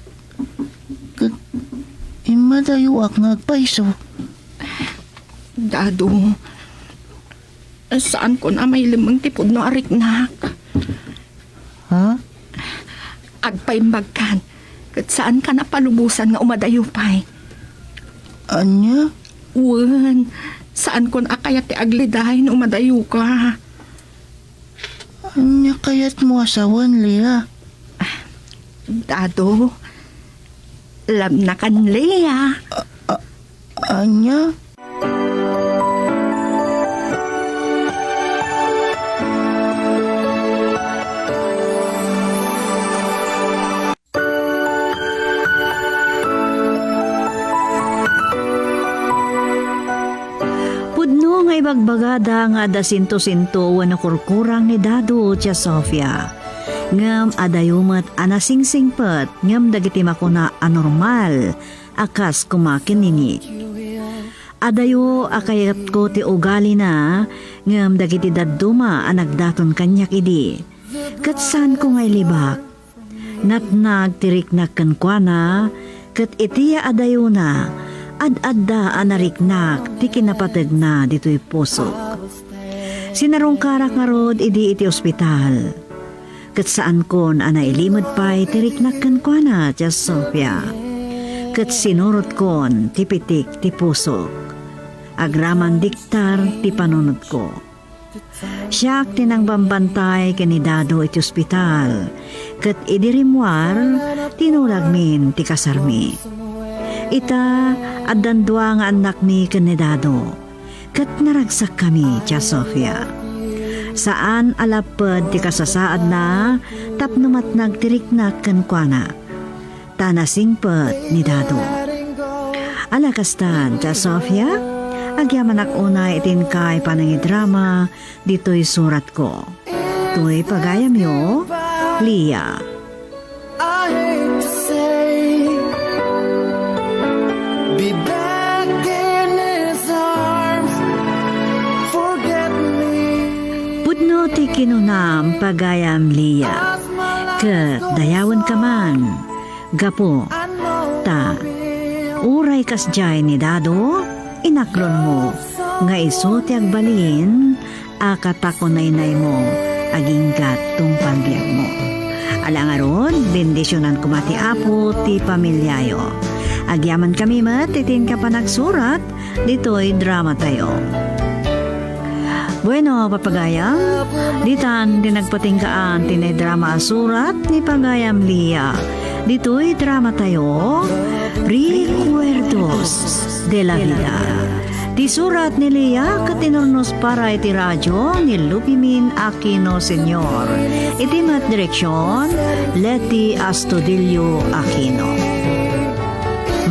Kat imadayuak nga agpaiso. Dado, saan ko na may limang tipod no ariknak? Ha? Agpaimbagkan, kat saan ka napalubusan nga umadayupay? Anya? Uwan, saan ko na kayat ti aglidahay na umadayo ka? Anya kayat mo asawan, Lia? Dado, lam na kan Lea. Anya? Pudno nga ibagbagada nga ada sinto-sinto wano kurkurang ni Dado tia Sofia. Ngam adayumat anasingsingpet ngam dagiti makuna anormal akas kumakin nini. Adayo akayat ko ti ugali na ngam dagiti dadduma anagdaton kanyak idi. Katsan ko ngay libak. Natnag tiriknak kankwana kat itiya adayo na ad-adda anariknak ti kinapateg na dito'y pusok. Sinarong karak nga rod idi iti ospital. Kat saan kon anailimod pa'y tiriknak kankwana tia Sofia. Kat sinurot kon ti pitik ti pusok. Agraman diktar ti panunod ko. Siyak tinang bambantay kanidado iti ospital. Kat idirimwar tinulagmin ti kasarmi. Ita addan dua nga anak mi kanidado. Kat naragsak kami tia Sofia. Saan alapad ti kasasaad na tapnumat nagtiriknak kankwana. Tanasingpet ni Dado. Alakastan tia Sofia. Agyaman una itin kay panangidrama dito'y surat ko. To'y pagayam yo, Lia. I hate to say, be back in his arms, forget me. Pudno ti kinunam pagayam Lia. Ket dayawan ka man. Gapo, ta, uray kasjay ni Dado, inaklon mo, nga iso ti agbalin, akatakonaynay mo, aginggat tung pagbiag mo. Alangaron, bendisyonan kumati apo ti pamilyayo. Agyaman kami mat, itin ka pa nagsurat, dito'y drama tayo. Bueno, papagayam, ditan dinagpatingkaan tinay drama surat ni Pagayam Lia. Dito'y drama tayo, Recuerdos de la Vida. Di surat ni Lia katinornos para iti radyo ni Lupimin Aquino Sr. Iti mat direksyon, Leti Astudillo Aquino.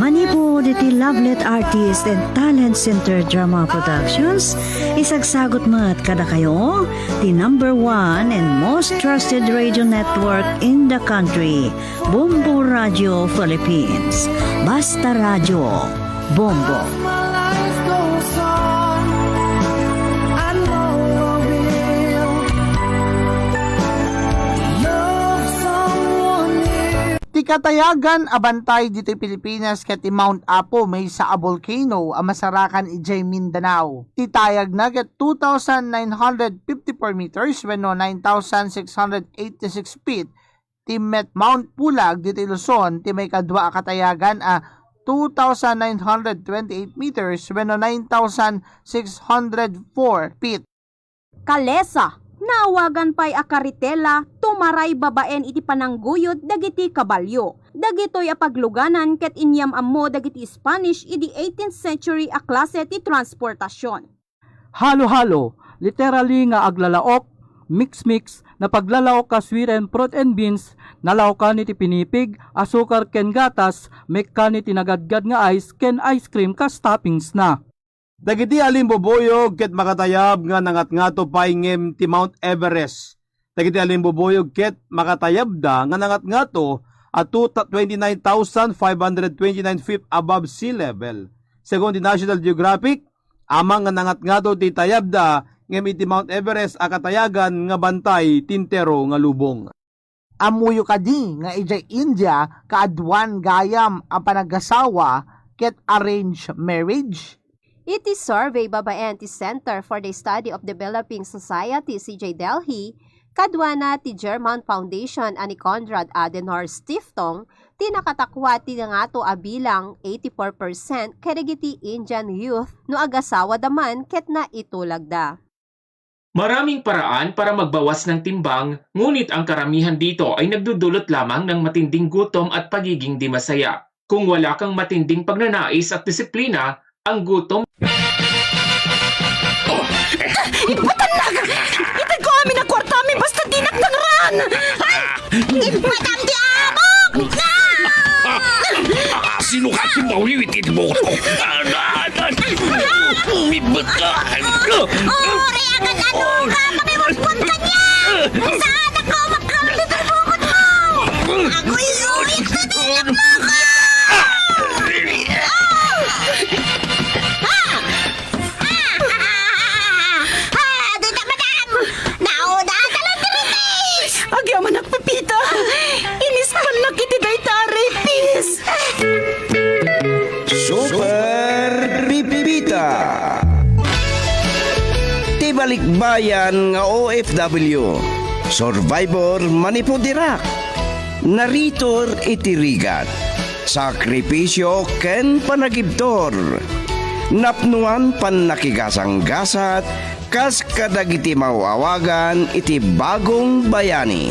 Manipo iti Lovelet Artist and Talent Center Drama Productions, isagsagot mat kada kayo, the #1 and most trusted radio network in the country, Bombo Radio Philippines. Basta Radio, Bombo. My life goes on, I know I will love someone new. Ti katayagan abantay dito Pilipinas ket ti Mount Apo may sa a volcano a masarakan ijay Mindanao. Ti tayag na ket 2,954 meters wenno 9,686 feet. Ti Met Mount Pulag dito Luzon ti may kadwa a katayagan a 2,928 meters wenno 9,604 feet. kalesa. Naawagan pa'y akaritela, tumaray babaen iti panangguyod dagiti kabalyo. Dagitoy apagluganan ket inyam ammo dagiti Spanish iti 18th century a klase ti transportasyon. Halo-halo, literally nga aglalaok, mix-mix, na paglalaok ka sweet and fruit and beans, nalaokan iti pinipig, asukar ken gatas, mekkan iti nagadgad nga ice ken ice cream kas toppings na. Dagiti alimboboyog ket makatayab nga nangat-ngato pay ngem ti Mount Everest. Dagiti alimboboyog ket makatayab da nga nangat-ngato at 29,529 feet above sea level. Según di National Geographic, amang nga nangat-ngato ti tayab da ngem iti Mount Everest akatayagan nga bantay tintero nga lubong. Amuyo kadi nga ijay India kaadwan gayam ang panagasawa ket arranged marriage. Iti survey babaen ti Center for the Study of Developing Society CJ Delhi, kadwana ti German Foundation ani Konrad Adenauer Stiftung, ti nakatakwa ti nga to abilang 84% kadagiti Indian youth no agasawa daman ket na itulag da. Maraming paraan para magbawas ng timbang, ngunit ang karamihan dito ay nagdudulot lamang ng matinding gutom at pagiging di masaya. Kung wala kang matinding pagnanais at disiplina, ang gutom... Ipatan na! Itag ko amin ang kwarta amin basta dinak ng ran! Ipatan di amok! Sino ka si Mauliwit iti mo ko? Umibatan! Uri agad ano ka! Pamimulpot ka niya! Saan ako magkamit ang bukod mo? Ako'y uyik na dinak mo ka! Agyaman nagpipita! Inis pa laki ti daytari, peace! Super Pipita. Tibalikbayan nga OFW. Survivor manipudirak. Naritor itirigat. Sakripisyo ken panagibtor. Napnuan pan nakigasang-gasat kas kadagiti mauawagan iti bagong bayani.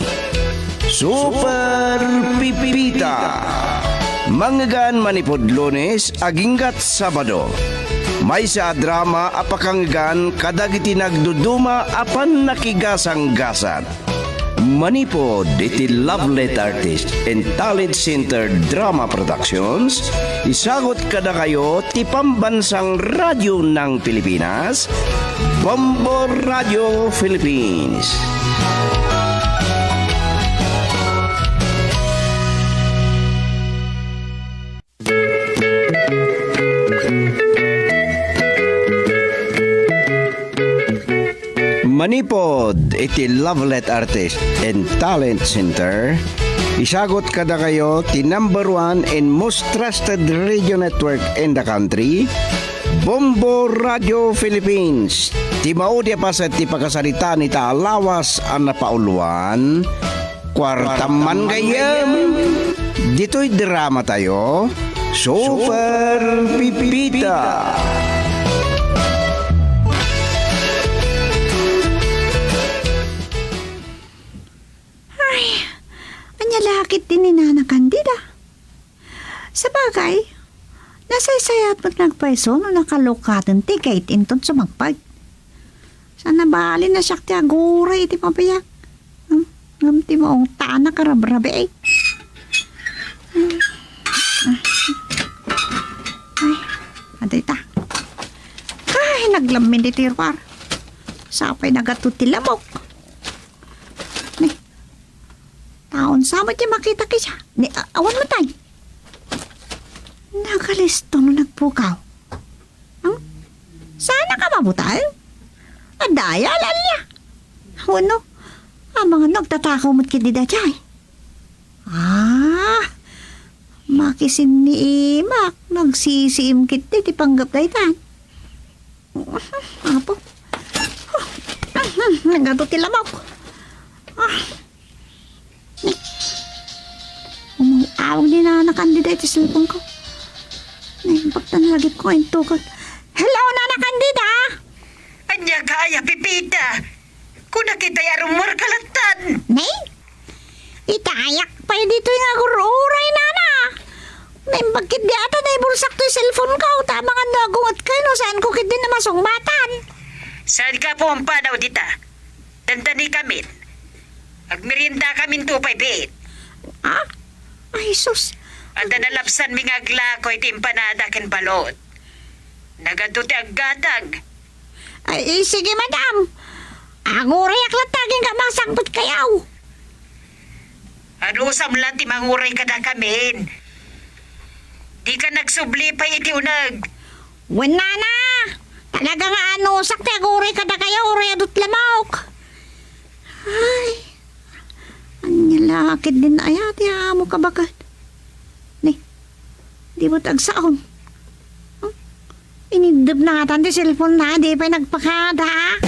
Super Pipita. Manggan manipod Lunes aginggat Sabado. May sa drama apakanggan kadagiti nagduduma apan nakigasang-gasat. Manipod iti Lovelet Artist and Talent Center Drama Productions. Isagot kada kayo ti pambansang radyo ng Pilipinas, Bombo Radio Philippines. Manipod iti Lovelet Artist and Talent Center. Isagot kada kayo ti #1 and most trusted radio network in the country, Bombo Radio Philippines. Ti maudya pa sa ti pagkasarita ni Taalawas ang napauluan. Kwartaman gayam. Dito'y drama tayo. Super Pipita. Anyalakit din ni Nana Candida. Sa bagay, nasaysayat mo't nagpaiso no nakalukatan ti kahit inton sumagpag. Sana bali na siya ti aguray iti papayak. Ngamti mo ang tanak karabrabe eh. Ay, aday ta. Ay, naglamin di tirwar. Sapay nagatuti lamok. Taon sama niya makita kisya. Ni awan mo tayo. Nagalisto no nagpukaw. Sana ka mabutay? Adaya lalya. Ano? Ang mga nagtatakaw mo't kitida chay. Makisin ni Imak. Nagsisiim kit di panggap daytan. Apo. Nagatuti lamok. Umawag din na nakandida ito sa lupang ko. Naimpagtan lagi ko yung tukot. Hello, Nana Candida! Anya kaya, Pipita! Kung nakita rumor kalatan. Nay, itayak pa dito yung agururay na. Nay, bakit di ata na ibulsak to yung cellphone ko? Tama nga nagungot kayo no, saan ko kit din na masungbatan? Saan ka po ang panaw dita? Dandani kami. Agmerinda kami tupay bit. Ah? Ay, sus. At nalapsan mi ngagla ko iti empanada ken balot. Nagaduti aggatag. Ay, sige madam. Aguray aklat taging ka masangpot kayaw. Ano usam lang ti manguray ka na kamin. Di ka nagsubli pa iti unag. Wala na. Talaga nga ano, sakti aguray ka na kayaw, uray adut lamok. Ay, anyalakid din na ayat, mo ka bakit? Ni, di mo tagsaon. Inidab na nga tanti cellphone na, di pa nagpakada.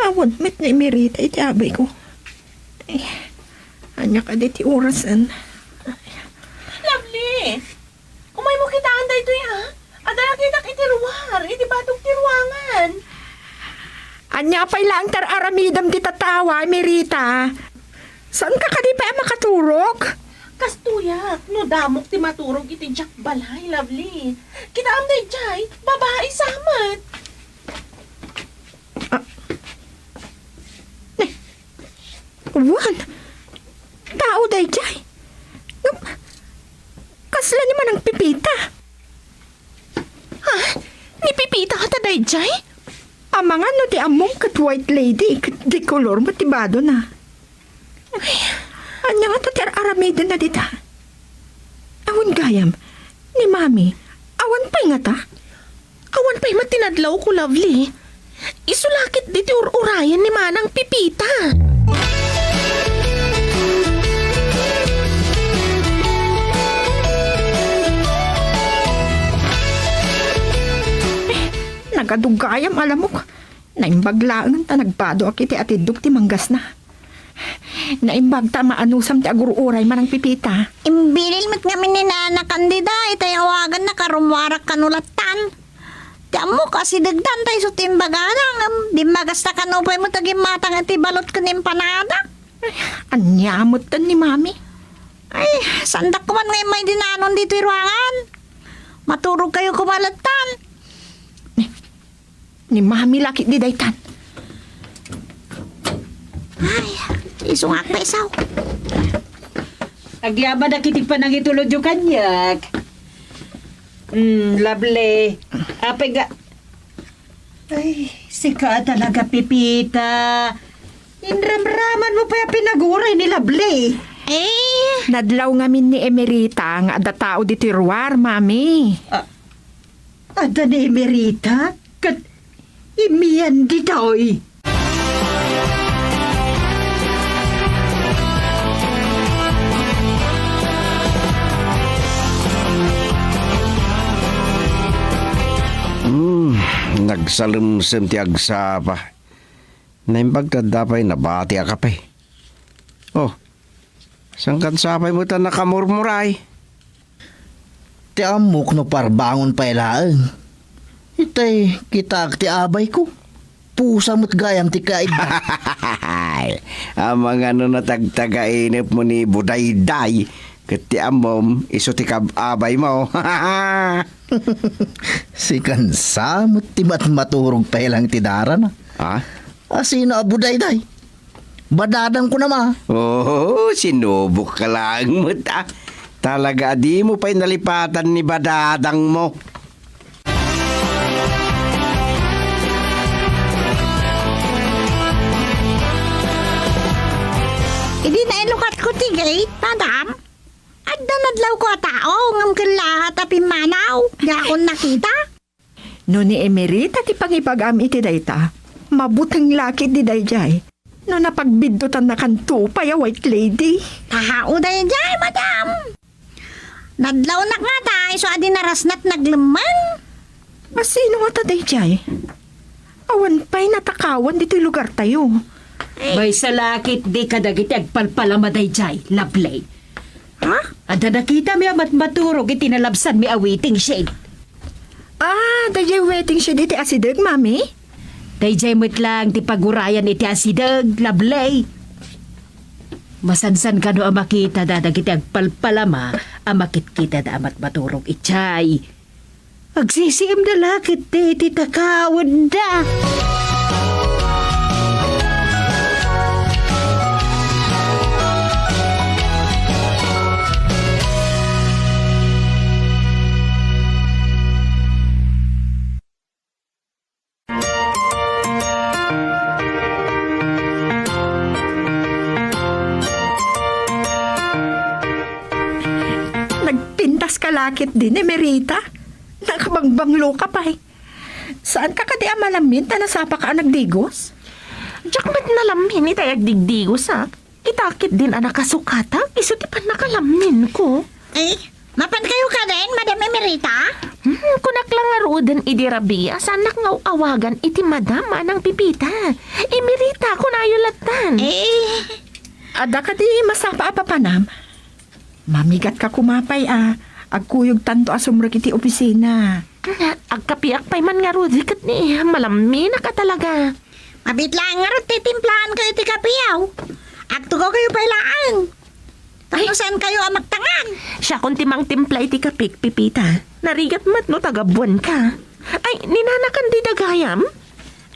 Awan, met na imirita iti abay ko. Ay, anya ka di ti orasan. Lovely! Kumay mo kitaan da ito ya. Adala kita kitiruar, iti batog tiruangan. Anya pa'y lang tar aramidam ti tatawa, Emerita. Saan ka kadi pa makaturok? Kastuyak, no damok ti maturog iti Jack Balay, Lovely. Kita am day jay, babae samat. Wan, tao day jay. Kasla naman ang pipita. Ha? Ni pipita ka ta day jay? Amang ano di among kat white lady, kat di kolor matibado na. Ay, anya nga to ti aramida na dita. Awan gayam, ni mami, awan pa'y nga ta? Awan pa'y matinadlaw ko, Lovely. Isulakit diti urayan ni manang pipita. Nagadugayam, alam mo, naimbaglaan ta nagbado akiti atiduk ti manggas na. Naimbag ta maanusam ti agururay manang pipita. Imbilil mit nga minina na kandida, itay awagan na karumwarak kanulatan. Ti amo kasi dagdan tayo so timbaganang, di magasta kanupay mo taging matang iti balot ka ni empanada. Anyamot tan ni mami. Ay, sandak ko man ngayon may dinanon dito iruangan. Maturog kayo kumalatan. Ni mami laki di daytan. Ay, isungak pa isaw. Agyaba na kitig pa nang itulod yung kanyak. Lovely. Apay ga... Ay, sika talaga, Pipita. Inramraman mo pa yung pinaguray ni Lovely. Eh, nadlaw ngamin ni Emerita nga ada tao di tiruar, mami. Ada ni Emerita? Kat imiyan di tao'y. Nagsalimsim ti agsapa. Naimbag tadapay nabati akapay. Oh, sangkan sapay mo ta nakamurmuray. Ti amok no parbangon pa ilaan. Itay kita ti abay ko. Pusa mo't gayam ti kaid. Amang ano na tagtagainip mo ni Budayday. Kati amom iso ti kababay mo. Si kansa mo't ti maturog pa ilang ti dara na. Ha? Asino Budayday? Badadang ko na ma. Oh, sinubok ka lang mo ta. Talaga di mo pa'y nalipatan ni badadang mo. Hindi na ilukat ko ti gate, madam. At danadlaw ko tao, ngam kalahat at pimanaw. Di ako nakita. No ni Emerita ti pangipagam iti dayta. Mabutang laki di dayjay. No napagbiddutan na kanto pa ya white lady. Tahao dayjay, madam. Nadlaw na nga tayo, so adi narasnat naglaman. Masino nga ta dayjay? Awan pa'y natakawan dito lugar tayo. May salakit di ka dagiti agpalpalamaday jay, Lovely. Ha? Ada nakita mi amat maturog iti nalabsan mi a waiting shed. Dayjay waiting siya diti asideg, mami? Dayjay mo't lang ti pagurayan iti asideg, Lovely. Masansan ka no amakita da dagiti agpalpalama, amakit kita da amat maturog itchay. Agsisiim da lakit di iti takawad da. Nagpintas ka lakit din, Emerita. Nakabangbanglo ka pa eh. Saan ka kadi amalamin? Tanasapa ka nagdigos? Diyak ba't nalamin itay agdigdigos ha? Itakit din anak kasukata, isutipan nakalamin ko. Mapan kayo ka din, Madam Emerita? Kunak lang nga roden idi Rabia, sanak nga awagan iti madama ng pipita. Emerita, kunayulatan. Ada ka di masapa apapanam. Mamigat ka kumapay agkuyog tanto asumrek iti opisina. Agkapiak pa'y man nga rodi kat ni malami na ka talaga. Mabitlaan nga rin titimplahan kayo iti kapiyaw. Agtugaw kayo pailaan. Tanusan kayo ang magtangan. Siya kung timang timpla iti kapik, pipita. Narigat mat no tagabuan ka. Ay, ninanakan di dagayam?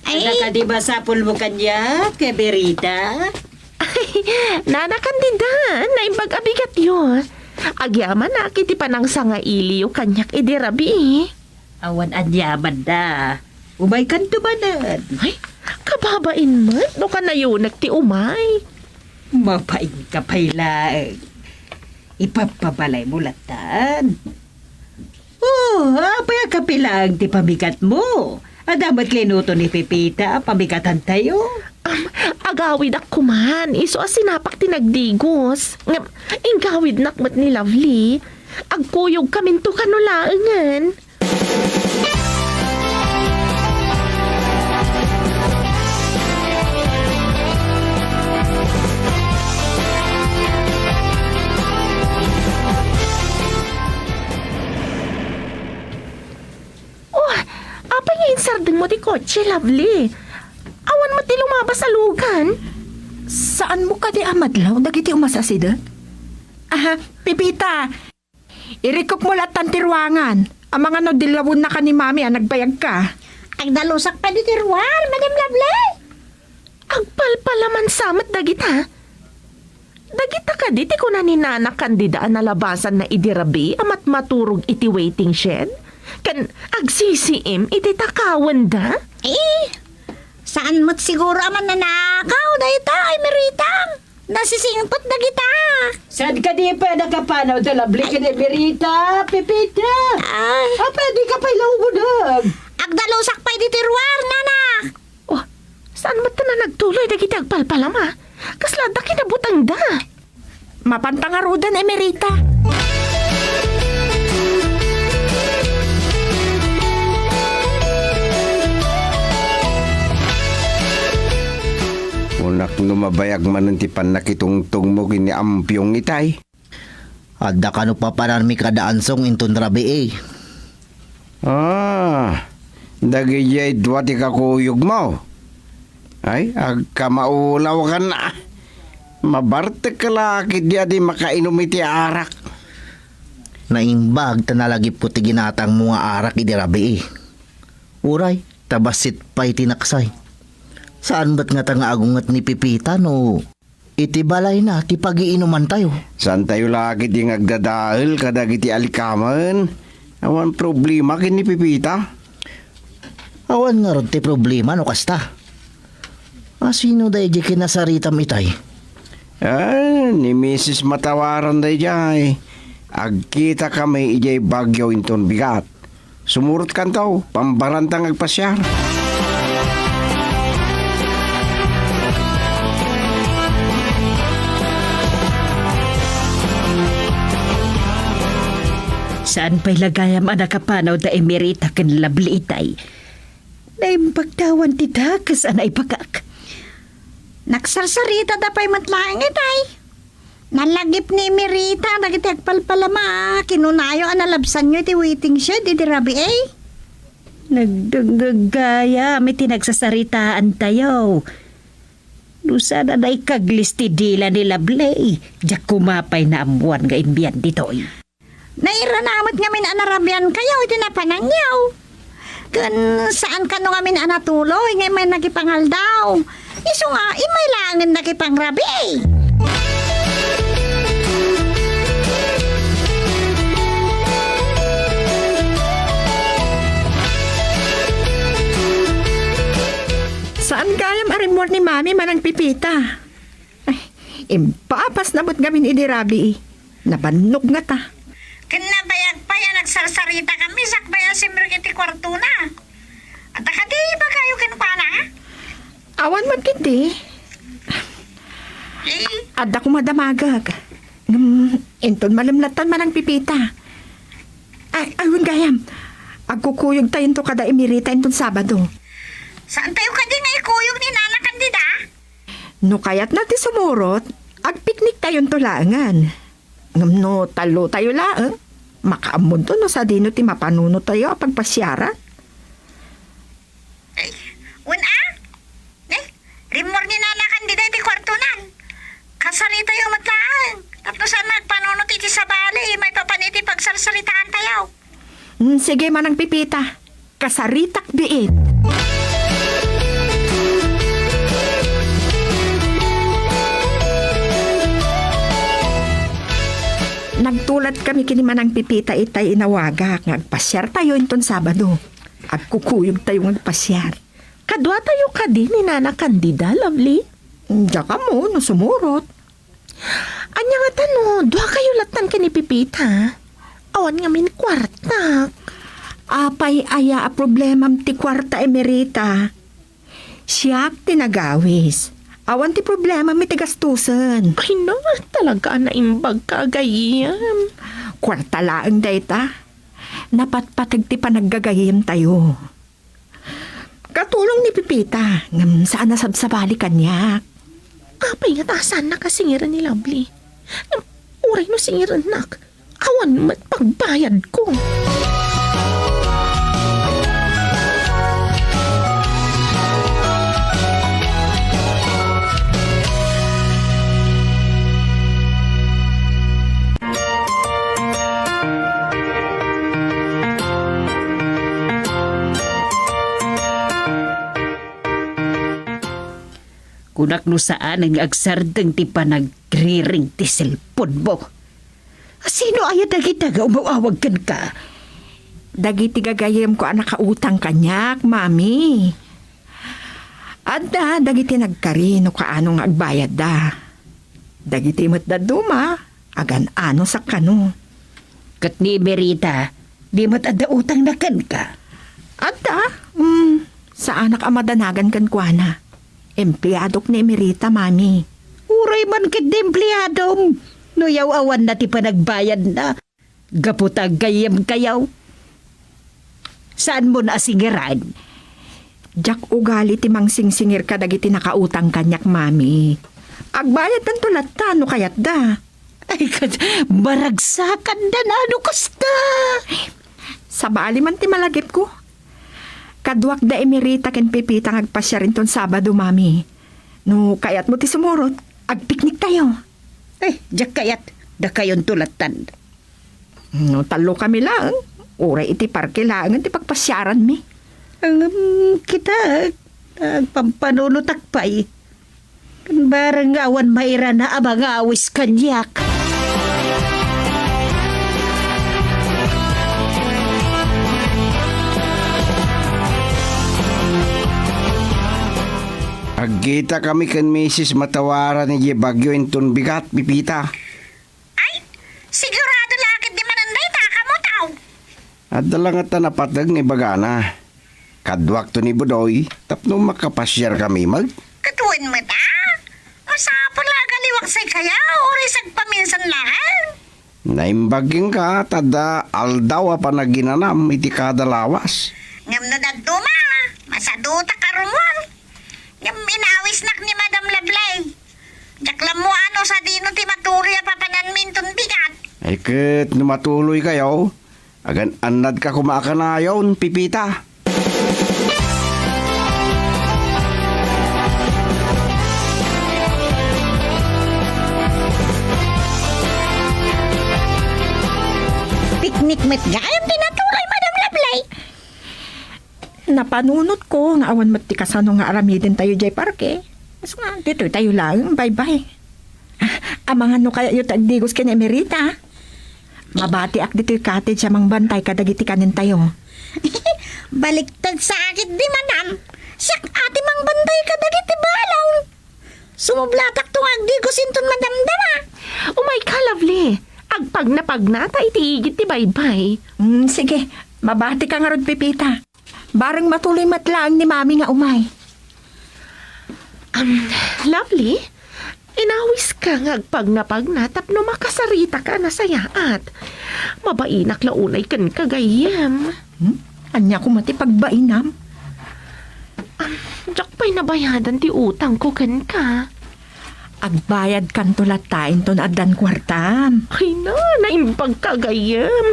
Ay, di ba sapul mo kanya, Keberita? Ay, nanakan di da. Naimbag abigat yun. Agyaman na kiti panang sanga iliyo kanyak idirabi. Awan anyaman da. Umay kan tumanan. Ay, kababain mo. No ka na yun nagti umay. Mapain ka pailaang. Ipapabalay mo latan. Apay kapilang ti pamigat mo. Adamat linuto ni Pipita, pamigatan tayo. Agawid ako man. Iso sinapak tinagdigos. Ingawid nakmat ni Lovely. Agkuyog kaminto kanulaangan. Apa nga insardeng mo di kotse, Lovely? Awan mo ti lumabas sa lugan? Saan mo ka di amadlaw? Dagiti umasasida? Pipita! Irikok mo lahat ng tiruangan. Ang mga no dilawon na ka ni mami nagbayag ka. Agdalusak pa di tiruan, Madam Lovely. Agpalpalaman samat dagita. Dagita ka di ko na ninanak kandidaan na labasan na idirabi amat maturog iti waiting shed. Kan agsisiim iti takawan da? Saan mo't siguro aman nanakaw dayta ay meritang. Nasisingpot na kita. Saan ka di pa nakapanaw da Lovely ka ni Berita, Pipita? Pwede ka pa ilawudag. Agdalusak pa di tiruar, nana. Saan mo na nagtuloy da kita agpalpalama? Kaslada kinabutang da. Mapantangarudan, Emerita. Unak numabayag man ti panakitungtong mo kini ampyong itay. Adda ka no paparami kadaansong inton rabi Dagijay dua ti kakuyog mo. Ay, agkamaulaw ka na. Mabarte ka laki di adi makainom iti arak. Naimbag tanalagip ko ti ginatang mga arak iti rabi Uray, tabasit pa iti naksay. Saan ba't nga tanga agungat ni Pipita no? Iti balay na, ti pag-iinuman tayo. Saan tayo lagi di ngagdadahil kadag iti alikaman? Awan problema kin ni Pipita? Awan nga ron ti problema no kasta. Sino dahi di kinasaritam itay? Ni Mrs. Matawaran dahi jay. Agkita kami ijay bagyo inton bigat. Sumurot kan tao, pambarantang agpasyar. Saan pa'y lagayam anak kapanaw da Emerita kan Lovely itay? Naimbagtawan ti da, kasan ay pagkak. Nagsarsarita da pa'y matlaang itay. Nalagip ni Mirita, nagitag palpalama. Kinunayo ang nalabsan nyo iti waiting shed, iti rabi eh. Nagdagagaya, may tinagsasaritaan tayo. Lusa na na ikaglisti dila ni Lablay. Diyak kumapay na amuan nga imbiyan ditoy. Nairanamot ngamin anarabian kayo, iti napanangyaw. Kun saan ka nung ngamin anatuloy, ngay may nagipangaldaw. Iso nga, imay langin nagipangrabi. Saan gayam arimor ni Mami manang pipita? Ay, impapas na mo't gamin idirabi. Nabannog nga ta. Kinabayag pa yan, nagsarsarita kami, sakbayan si Mirgiti kwarto na. At akadi ba kayo kinpana? Awan man kiti. Ada ko madamagag. Inton malimlatan manang pipita. Ay, ayun gayam. Agkukuyog tayo to kada imirita inton Sabado. Saan tayo ka din nga ikuyog ni Nana Candida? No kayat natin sumurot, agpiknik tayo tulangan. No talo tayo laang. Makaamon to no sa dino ti mapanuno tayo apag pasyara. Rimor ni Nana Candida iti kwartunan. Kasari tayo matlaan. Tapos saan magpanunot iti sa bali, may papaniti pagsarsaritaan tayo. Sige manang pipita. Kasaritak biit. Nagtulat kami kini manang pipita itay inawaga. Ngagpasyar tayo inton Sabado. Agkukuyog tayo ngagpasyar. Kadwa tayo ka din ni Nana Candida, Lovely. Diya ka mo, no sumurot. Anya nga tano, duha kayo latan ka ni Pipita. Awan nga min kwarta. Apay aya a problema ti kwarta emerita. Siya tinagawis. Awan ti problema mi tigastusan. Ay na, talaga na imbag ka gayam. Kwarta laang dayta. Napatpatag ti panaggagayim tayo. Katulong ni Pipita, ngam saan nasabsabali kanya. Apay nga tasan na kasingiran ni Lovely. Uray no singiran nak. Awan mat pagbayad ko. Kunak no saan ang agsardeng ti panagriring ti cellphone mo. Sino ayaw dagitaga umawawag kan ka? Dagiti gagayem ko anak kautang kanyak, Mami. Adda, dagiti nagkarino kaano nga agbayad da. Dagiti mat daduma, agan ano sa kano. Kat ni Merita, di mat adda utang na kan ka. Adda, sa anak amadanagan kan kuana. Empleyadok ni Emerita, Mami. Uray man kit di empleyadom. Nuyaw awan na ti panagbayad na. Gaputag gayem kayaw. Saan mo na asingiran? Jak ugali ti mang singsingir ka dagiti nakautang kanyak, Mami. Agbayad ng tulata, no kayat da. Ay, maragsakan da na, ano kasta? Sa bali man ti malagip ko. Kadwak da Emerita ken Pipita agpasya rin ton Sabado, Mami. No, kayat mo ti sumurot, agpiknik tayo. Jak kayat, da kayon tulatan. No, talo kami lang. Uray iti parke lang, iti pagpasyaran mi. Kita, pampanulutakpay. Kan barang awan maira na abang awis kanyak. Agkita kami kan Mrs. Matawaran ni Bagyo inton bigat, Pipita. Sigurado lakit di mananday taka mo tao. At dalang at napatag ni Bagana. Kadwak to ni Budoy, tapno makapasyar kami mag. Katuin mo ta? Masapon laga liwag say kaya, orisag paminsan lang. Naimbaging ka, tada aldaw pa na ginanam iti kada lawas. Ngam na dagduma, masaduta karumwal. Yung inawis nak ni Madam Lablay. Jaklam mo ano sa dino ti maturya papanan minton bigat. Ay ket numatuloy kayo. Agan anad ka kumakanayon, Pipita. Piknik met gayam tinatuloy, Madam Lablay. Napanunot ko nga awan mat ti kasano nga aramidin tayo jay parke. Mas nga, dito tayo lang, bye-bye. Amangan no kaya yung tagdigos kanya emerita. Mabati ak dito yung cottage amang bantay kadagiti kanin tayo. Baliktad sa akit di, Madam. Siyak ati mang bantay kadagiti balaw. Sumublatak tong agdigos inton Madam Dana. Umay ka, lovely. Agpag na pagnata, itiigit ti bye-bye. Sige, mabati ka nga rod, Pipita. Barang matuloy matlaang ni Mami nga umay. Lovely, inawis ka nga agpag na pagnat tapno makasarita ka na sayaat. Mabainak launay kan kagayem. Anya ko mati pagbainam. Diyak pa'y nabayadan ti utang ko kan ka. Agbayad kan tulatain ton adan kwartam. Ay na, naimbag kagayem.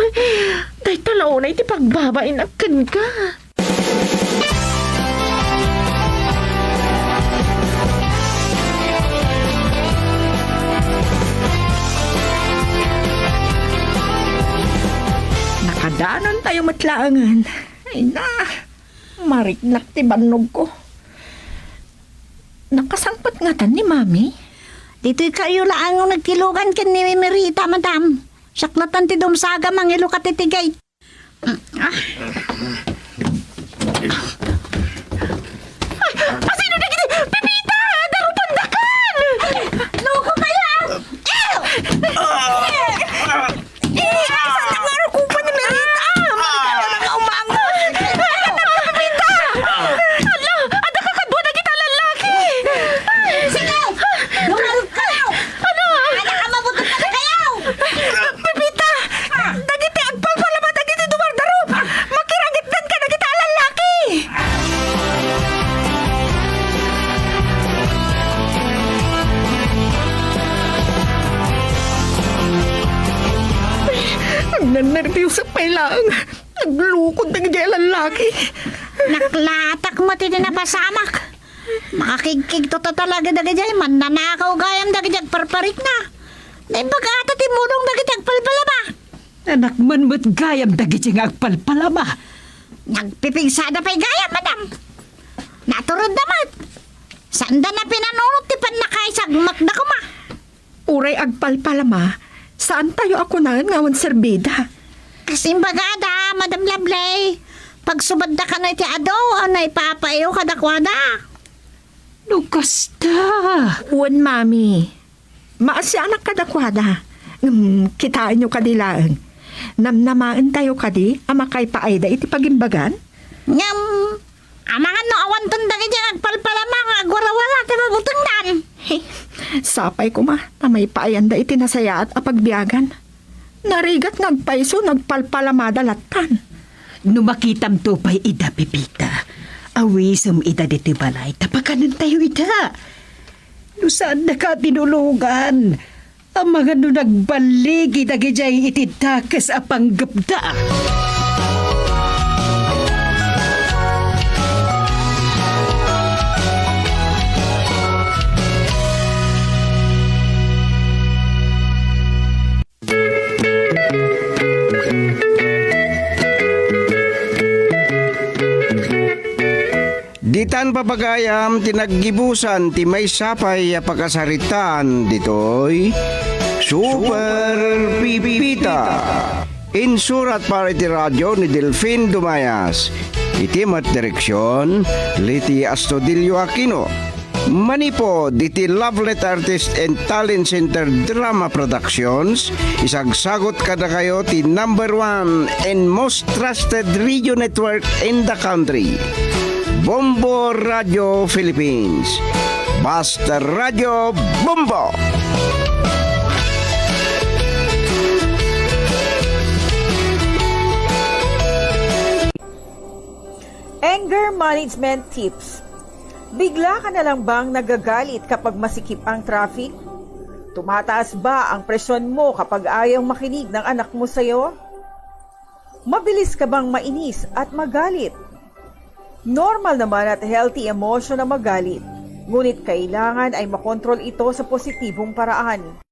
Dahil talaunay ti pagbabainak kan ka. Nakadanon tayo matlaangan. Ay na, mariknak ti banog ko. Nakasangpat nga tan ni Mami. Dito'y kayo lang ang nagtilugan kin ni Merita, Madam. Saklatan ti dumsaga mangilo katitigay. Asino na gini? Pipita! Darupandakan! Loko kaya! Saan nga rukupan ni Merita? Magkala na nga umangon. Pipita! Ala! Ada ka kadwa na kita lalaki! Sigaw! Dumal kayo! Ano? Anak ka mabutot ka kayo! Pipita! Dagiti agpalpalamat dagiti dumardarup! Makirangitdan ka na kita lalaki! Nannervyos pa lang. Naglukod ng diyan lalaki. Naklatak mo ti dinapasamak. Makakigkig to talaga dagajay. Mananakaw gayam dagajag parparik na. Naimbaga ata ti mulong dagajag palpalama. Anak man mo't gayam dagiti nga agpalpalama. Nagpipigsada pa'y gayam, Madam. Naturod damat. Sanda na pinanunod ti panakaisag magda ko ma. Uray agpalpalama. Saan tayo ako na ngawan serbida? Kasimbagada, Madam Lablay. Pag subadda ka na iti ado, anay papayo kadakwada. Lugasta. Uwan, Mami. Maasya anak kadakwada. Kitaan nyo kadilaan. Namnamaan tayo kadi, amakay paayda iti pagimbagan? Ngam, amangan no awan tundagi dyan agpalpalamang agwarawala ti mabutungdan. Sapay ko ma, na may paayanda iti nasaya at apagbiagan. Narigat nagpaiso, nagpalpalamada latan. Numakitam to pa'y ida, Pipita. Awisum ida diti balay, tapakanan tayo ida. Lusaan na ka tinulugan. Ang mga no nagbalik itagijay itidakas apang gabda. Ditan papagayam tinaggibusan ti may sapay apakasaritan ditoy Super Pipita. Insurat para iti radyo ni Delfin Dumayas. Iti mat direksyon Liti Astudillo Aquino. Manipo diti Lovelet Artist and Talent Center Drama Productions. Isagsagot kada kayo ti #1 and most trusted radio network in the country. Bombo Radio Philippines. Basta Radio Bombo! Anger management tips. Bigla ka na lang bang nagagalit kapag masikip ang traffic? Tumataas ba ang presyon mo kapag ayaw makinig ng anak mo sa'yo? Mabilis ka bang mainis at magalit? Normal naman at healthy emotion na magalit, ngunit kailangan ay makontrol ito sa positibong paraan.